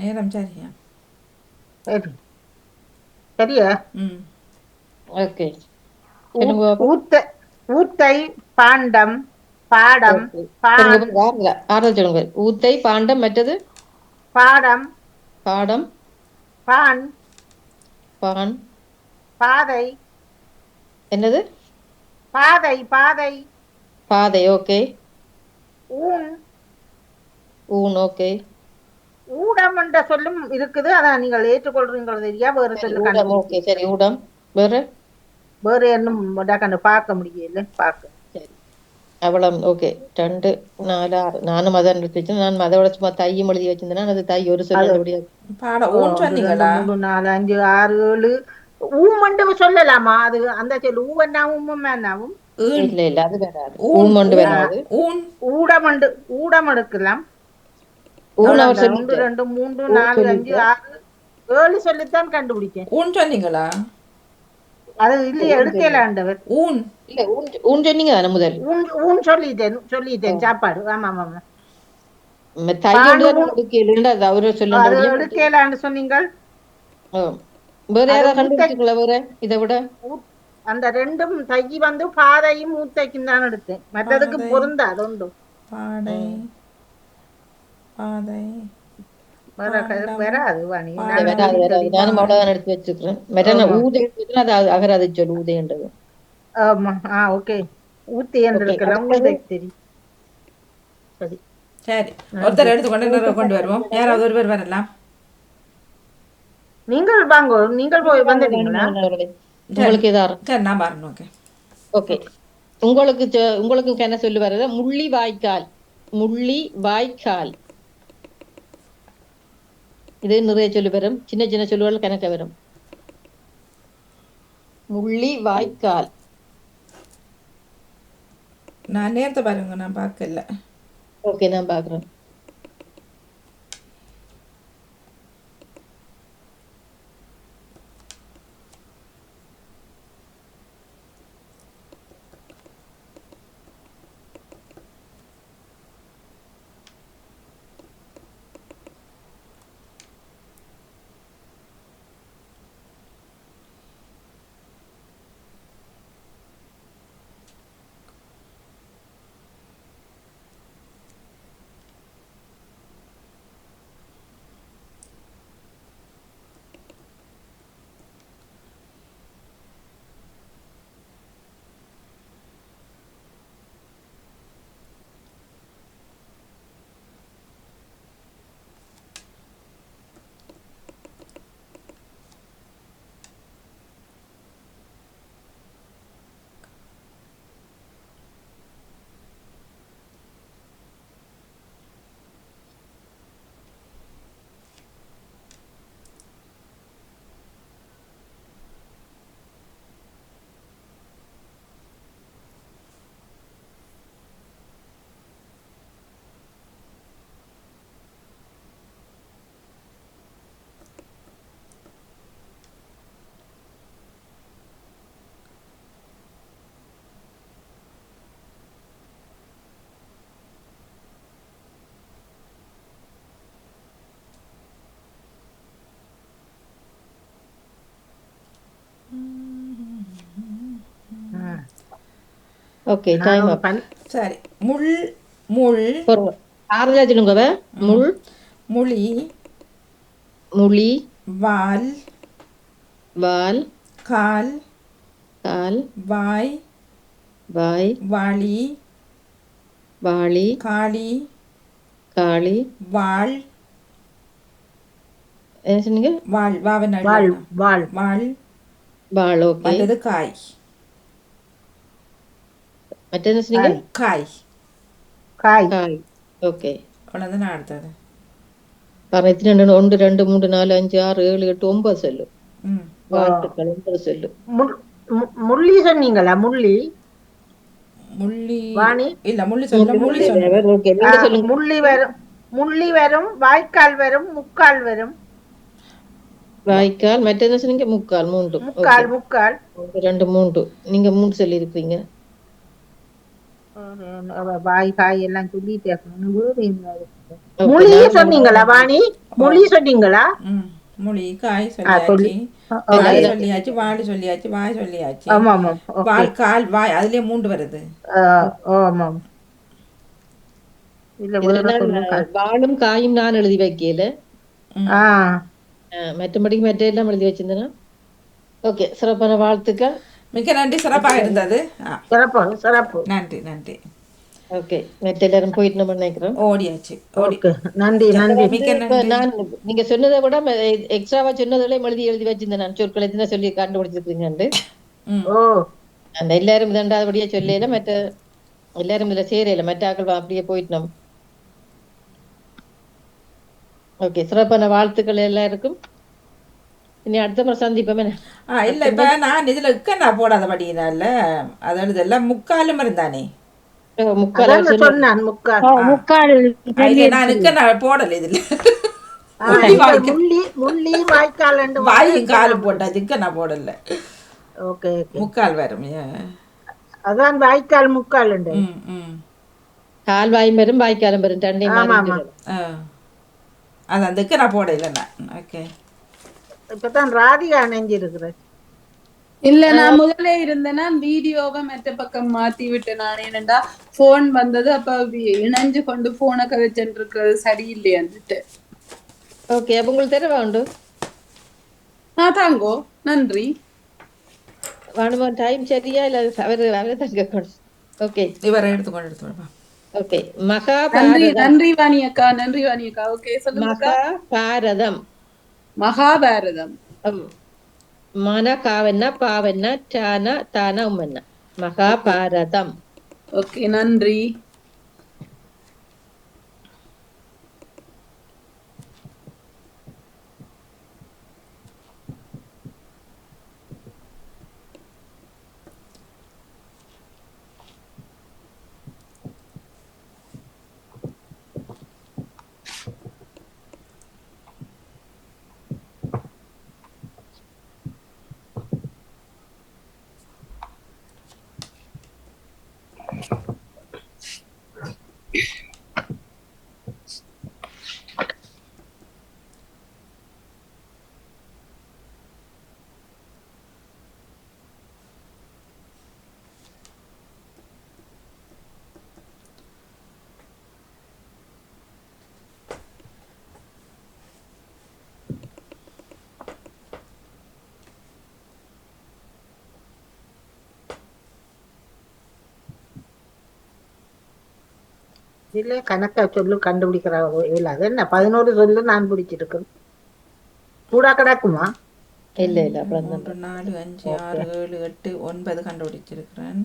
நேரம் சரியா? சரியா? ஓகே. ஊத்தை பாண்டம் பாடம் ஊத்தை பாண்டம் மற்றது பாடம் பாடம் பான் பான் பாதை. என்னது? பாதை பாதை பாதை. ஓகே. ஊன் ஊன். ஓகே. ஊடம் என்ற சொல்லும் இருக்குது. அதான் நீங்கள் ஏற்றுக்கொள்றீங்களோ தெரியா? வேற சொல்லு. ஓகே சரி ஊடம். வேற வேற இன்னும் பார்க்க முடியல. பார்க்க சரி அவ்வளவு. ஓகே 2 4 6 நானும் அதான் எடுத்து நான் அதோட சும்மா தையும் எழுதி வச்சிருந்தேன்னா அது தை ஒரு சொல்ல முடியாது. 2 3 4 5 6 7 ஊமண்டு சொல்லலாமா? அது அந்த சொல்லு ஊவன்னாவும் இல்ல இல்ல அது வராது. ஊமண்டு வராது. ஊடமண்டு ஊடம் எடுக்கலாம். 1 2 3 4 5 6 7 சொல்லித்தான் கண்டுபிடிச்சேன். ஊன் சொன்னீங்களா? அது இல்லையே எடுக்கலாண்டவர். ஊன் இல்ல ஊன் சொன்னீங்க தானே முதல்? ஊன் சொல்லிட்டேன் சாப்பாடு. ஆமா ஆமா. அது அவரு சொல்ல எடுக்கலான்னு சொன்னீங்க. வேற யாராவது கண்டுபிடிச்சிங்களா? வேற இதை விட அந்த ரெண்டும் தை வந்து பாதையும் ஊத்தைக்கும் தான் எடுத்தேன். மற்றதுக்கு பொருந்தாது உண்டு. பாடை பாதை வராது வாணி. நானும் அவ்வளவுதான் எடுத்து வச்சுக்கிறேன். ஊதை அகராதி சொல் ஊதைன்றது. ஆமா. ஓகே ஊத்தி என்று இருக்கலாம். ஊதை தெரியும். சரி சரி ஒருத்தர் எடுத்துக்கொண்டு கொண்டு வருவோம். யாராவது ஒருவர் வரலாம். நீங்கள் வாங்க. நீங்கள் போய் வந்துட்டீங்களா? உங்களுக்கு ஏதாவது? சரி நான் வரணும். Okay okay. உங்களுக்கு என்ன சொல்லி வர்றது? முள்ளி வாய்க்கால். முள்ளி வாய்க்கால். இது நிறைய சொல்லி வரும். சின்ன சின்ன சொல்லுகள் கணக்க வரும். முள்ளி வாய்க்கால். நான் நேரத்தை பாருங்க. நான் பார்க்கல. ஓகே நான் பாக்குறேன். ஓகே டைம் அப். சரி. முள் முள் ஆறுதலா சொல்லுங்க. முள் முளி முளி வால் வால் கால் கால் வாய் வாய் வாளி வாளி காளி காளி வாள் என்ன சொன்னீங்க? வாள் வாவன் வாள் வாள் வாள் வாள். ஓகே. மற்றது காய். மற்றது என்ன சொன்னீங்க? காய் காய் காய். ஓகே. அவ்வளோதான். நான் அடுத்தது எத்தனை 1 2 3 4 5 6 7 8 9 சொல்லு. வாழ்த்துக்கள் 9 சொல்லு. முள்ளி சொன்னீங்களா? முள்ளி முள்ளி வாணி இல்ல முள்ளி சொல்ல முள்ளி சொல்லுங்க. முள்ளி வரும் முள்ளி வரும் வாய்க்கால் வரும் முக்கால் வரும். வாய்க்கால். மற்ற என்ன சொன்னீங்க? முக்கால். 3. முக்கால் முக்கால் 2 3. நீங்க 3 சொல்லி இருக்கீங்க. வாய் காய் எல்லாம் சொல்லிட்டே. மொழி சொன்னீங்களா வாணி? மொழி சொன்னீங்களா? மொழி காய் சொல்லியாச்சு, காய் சொல்லியாச்சு, வாள் சொல்லியாச்சு, வாய் சொல்லியாச்சு. ஆமா ஆமா. வால் கால் வாய் அதுலயே 3 வருது. ஆமா. வாளும் காயும் நான் எழுதி வைக்கல. மற்றபடிக்கு மற்ற எல்லாம் எழுதி வச்சிருந்தேன்னா. ஓகே, சிறப்பான வாழ்த்துக்கள். மிக்க நன்றி. சிறப்பாக இருந்தது. சிறப்பு. நன்றி நன்றி. ஓகே, மற்ற எல்லாரும் போயிட்டு நம்ம நினைக்கிறோம். ஓடியாச்சு. நன்றி நன்றி. நான் நீங்க சொன்னதை விட எக்ஸ்ட்ராவா சொன்னதோட எழுதி வச்சிருந்தேன். நான் சொற்களை தான் சொல்லி கண்டுபிடிச்சிருக்கீங்க. அந்த எல்லாரும் தண்டாதபடியா சொல்லல. மற்ற எல்லாரும் இதுல சேரையில மற்ற ஆக்கள் அப்படியே போயிட்டோம். ஓகே, சிறப்பான வாழ்த்துக்கள் எல்லாருக்கும். இனி அடுத்த முறை சந்திப்போமே. இல்ல இப்ப நான் இதுல நான் போடாதபடினால அதாவது எல்லாம் முக்காலும் இருந்தானே. நான் போடல இதுல. முள்ளி வாய்க்கால் வாயும் காலும் போட்டாச்சுக்க நான் போடல. முக்கால் வரும். அதான் வாய்க்கால் முக்கால். கால் வாயும் வரும் வாய்க்காலும் வரும். அதான் அதுக்கு நான் போடல. ஓகே, இப்பதான் ராதிகா நினைஞ்சிருக்கிறேன். இல்ல, நான் முதல்ல இருந்தேன்னா வீடியோவை மற்ற பக்கம் மாத்தி விட்டு நான் என்னண்டா போன் வந்தது. அப்ப இணைஞ்சு கொண்டு போனை கதைச்சுட்டு இருக்கிறது சரியில்லையான்ட்டு. ஓகே, அப்ப உங்களுக்கு தெரியவா உண்டு. தாங்கோ. நன்றி. வாணுமா டைம் சரியா இல்ல அவரு தங்க. ஓகே, இவரை எடுத்துக்கொண்டு. ஓகே, நன்றி வாணி அக்கா. நன்றி வாணி அக்கா. ஓகே, சொல்லுங்க. மகாபாரதம். மகாபாரதம். மன காவன்னா பாவன்னா டானா தானா உம்மன்னா மகாபாரதம். ஓகே, நன்றி. இல்ல கணக்கா சொல்லு கண்டுபிடிக்கிறாங்க. இல்ல அது என்ன 11 சொல்லு நான் பிடிச்சிருக்கேன். கூடா கிடக்குமா? இல்ல இல்ல. 3 4 5 6 7 8 9 கண்டுபிடிச்சிருக்கிறேன்.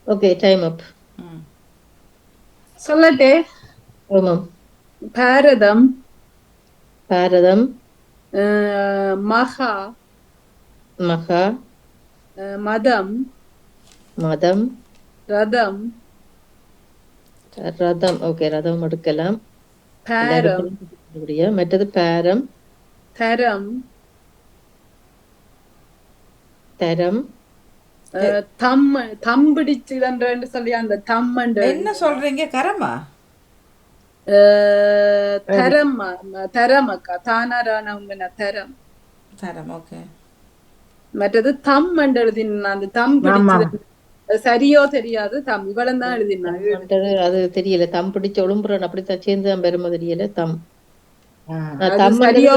ஓகே, டைம் அப். சொல்லட்டே. ஆமாம். பாரதம், பாரதம், மகா, மகா, மதம், மதம், ரதம், ரதம். ஓகே, ரதம் எடுக்கலாம். பாரம், மற்றது பாரம், தரம், தரம், தம் பிடிச்சுதன்றன்னு சொல்லி அந்த தம்மண்டு என்ன சொல்றீங்க? கரமா? தரம், தரம் அக்கா, தானாரானவங்க தரம். தரம். ஓகே. மற்றது தம் எழுதினா அந்த தம் பிடிச்சு சரியோ தெரியாது. தம் இவ்வளவு தான் எழுதினாங்க. அது தெரியல. தம் பிடிச்ச ஒழும்புறன் அப்படித்தான் சேர்ந்து தான் பெருமை தெரியல. தம் சரியோ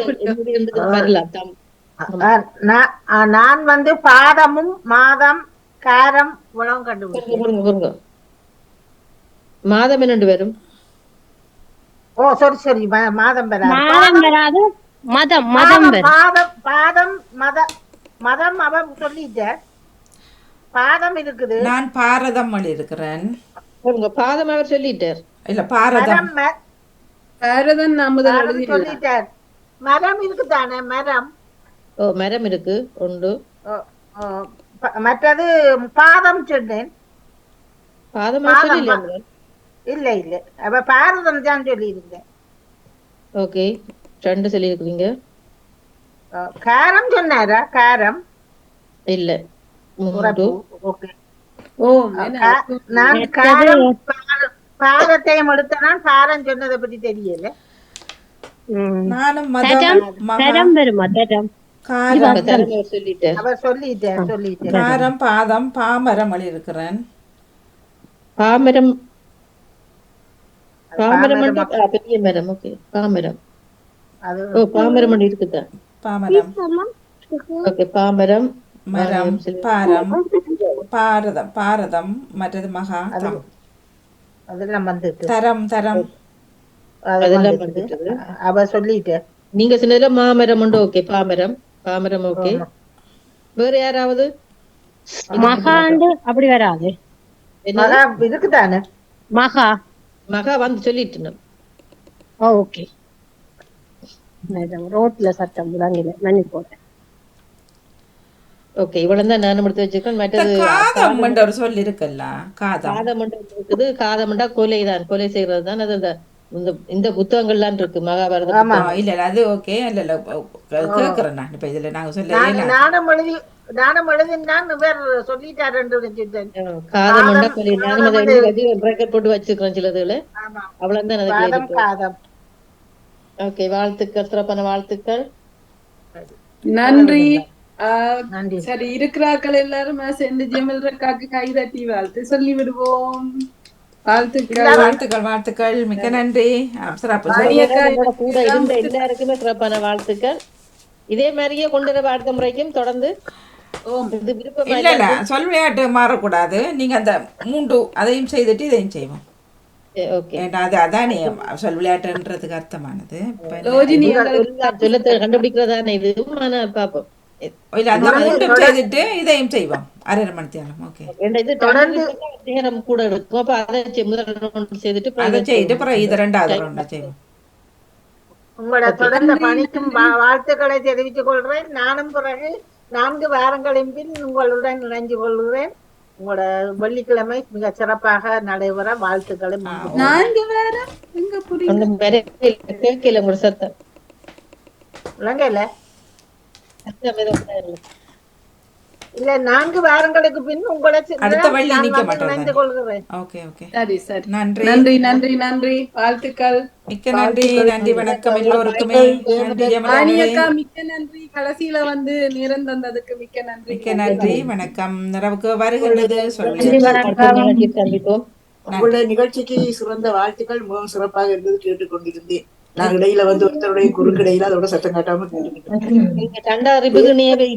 வரலாம். தம் நான் வந்து பாதமும் மாதம் காரம் உணவும் கண்டுபிடிச்சேன். மாதம் என்ன வரும்? ஓ சரி மாதம் வராது. மதம் மதம் பாதம் மதம் அவன் சொல்லிட்ட. பாதம் இருக்குது. நான் பாரதம் இருக்கிறேன். பாதம் அவர் சொல்லிட்டார். இல்ல பாரதம். பாரதம் நாம சொல்லிட்டார். மரம் இருக்குதானே? மரம். ஓ மரம் இருக்கு உண்டு. மற்றது பாதம் சொன்னேன். பாதம் இல்ல இல்ல அப்ப பாரதம் தான் சொல்லி இருந்தேன். ஓகே, 2 சொல்லி இருக்கீங்க. காரம் சொன்னாரா? காரம் இல்ல. ஓகே. நான் காரம் பாரத்தையும் எடுத்தனா காரம் சொன்னதை பத்தி தெரியல. நானும் காரம் பாதம் பாமரம் இருக்கிறேன். பாமரம் பெரிய மரம். ஓகே, பாமரம். பாமரம் இருக்குதா? பாமரம். ஓகே, பாமரம், மரம், பாரம், பாரதம், பாரதம், மற்றது மகா, அதெல்லாம் வந்துட்டு தரம், தரம் அதெல்லாம் வந்துட்டு அவ சொல்லிட்டு நீங்க சொன்னதுல மாமரம் உண்டு. ஓகே, பாமரம், பாமரம். ஓகே, வேற யாராவது? மகாண்டு அப்படி வராது. இருக்குதானே? மகா மகா வந்து சொல்லிட்டு. ஓகே, ரோட்ல சட்டம் விளங்கல மன்னி போட்டேன். ஓகே, இவ்வளவு தான் நானும் எடுத்து வச்சிருக்கேன். மற்றது காதம் ஒரு சொல் இருக்குல்ல. காதம் இருக்குது. காதம்ண்டா கொலைதான், கொலை செய்யறது தான். அது இந்த புத்தகங்கள்லாம் இருக்கு மகாபாரதம். இல்ல அது ஓகே. இல்ல கேக்குறேன் நான். இப்ப இதுல நாங்க சொல்ல நானும் எழுதினான் வேற சொல்லிட்டாருன்னு காதம்ண்டா கொலை. நானும் அதை பிரேக்கெட் போட்டு வச்சிருக்கேன் சிலதுல. அவ்வளவுதான். காதம். ஓகே, வாழ்த்துக்கள், சிறப்பான வாழ்த்துக்கள். நன்றி. சரி, இருக்கிறார்கள் எல்லாரும் சேர்ந்து ஜெமல் ரக்காக்கு கைதட்டி வாழ்த்து சொல்லி விடுவோம். வாழ்த்துக்கள், வாழ்த்துக்கள், வாழ்த்துக்கள். மிக்க நன்றி. கூட இருந்த எல்லாருக்குமே சிறப்பான வாழ்த்துக்கள். இதே மாதிரியே கொண்டு வர அடுத்த முறைக்கும் தொடர்ந்து. இல்ல சொல் விளையாட்டு மாறக்கூடாது. நீங்க அந்த 3 அதையும் செய்துட்டு இதையும் செய்வோம். அதானே சொல் விளையாட்டுன்றதுக்கு அர்த்தமானது. கண்டுபிடிக்கிறதானே இது. பாப்போம். இல்ல அந்த 3 செய்துட்டு இதையும் செய்வோம். 1/2 மணி நேரம். ஓகே, நேரம் கூட எடுக்கும். அப்ப அதை செய்துட்டு அதை செய்துட்டு அப்புறம் இது 2வது ரவுண்டா செய்வோம். உங்களோட தொடர்ந்த பணிக்கும் வாழ்த்துக்களை தெரிவித்துக் கொள்றேன். நானும் பிறகு 4 வாரங்களின் பின் உங்களுடன் இணைஞ்சு கொள்கிறேன். உங்களோட வெள்ளிக்கிழமை மிக சிறப்பாக நடைபெற வாழ்த்துக்களை. 4 வாரம் எங்க புரியல சத்தம் இலங்கையில இல்ல 4 வாரங்களுக்கு பின் உங்களை அடுத்த வள்ளி நிக்க மாட்டோம். இணைந்து கொள்கிறேன். Okay, okay. சரி, சரி. நன்றி, நன்றி, நன்றி, நன்றி. வாழ்த்துக்கள். மிக்க நன்றி. நன்றி, வணக்கம் எல்லோருக்குமே. நன்றி அக்கா, மிக்க நன்றி. கடைசியில வந்து நேரம் தந்ததுக்கு மிக்க நன்றி. மிக்க நன்றி. வணக்கம். நிறைவுக்கு வருகின்றது உங்களுடைய நிகழ்ச்சிக்கு சிறந்த வாழ்த்துக்கள். மிகவும் சிறப்பாக இருந்தது. கேட்டுக்கொண்டிருந்தேன். நான் இடையில வந்து ஒருத்தருடைய குறுக்கிடையில அதோட சத்தம் காட்டாம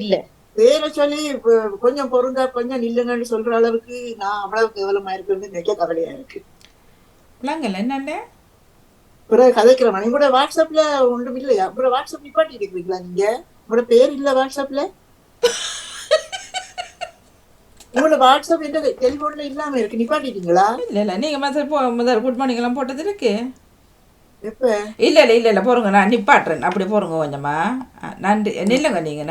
இல்ல வேற சொல்லி கொஞ்சம் பொருங்க, கொஞ்சம் நில்லுங்கன்னு சொல்ற அளவுக்கு நான் அவ்வளவு கேவலமா இருக்குன்னு நினைக்க கவலையா இருக்கு. என்னென்ன பிறகு கதைக்கிறேன். நீங்க கூட வாட்ஸ்அப்ல ஒன்றும் இல்லையா? அப்புறம் வாட்ஸ்அப் நிப்பாட்டி இருக்கிறீங்களா? நீங்க உங்களோட பேர் இல்ல வாட்ஸ்அப்ல? உங்களோட வாட்ஸ்அப் எந்த டெலிபோன்ல இல்லாம இருக்கு, நிப்பாட்டிட்டீங்களா? இல்ல நீங்க முதல் குட் மார்னிங் எல்லாம் போட்டது இருக்கு. எப்ப இல்லை இல்லை இல்லை இல்லை போருங்க நான் நிப்பாட்டுறேன் அப்படி போருங்க கொஞ்சமா நன்றி நில்லுங்க நீங்கள்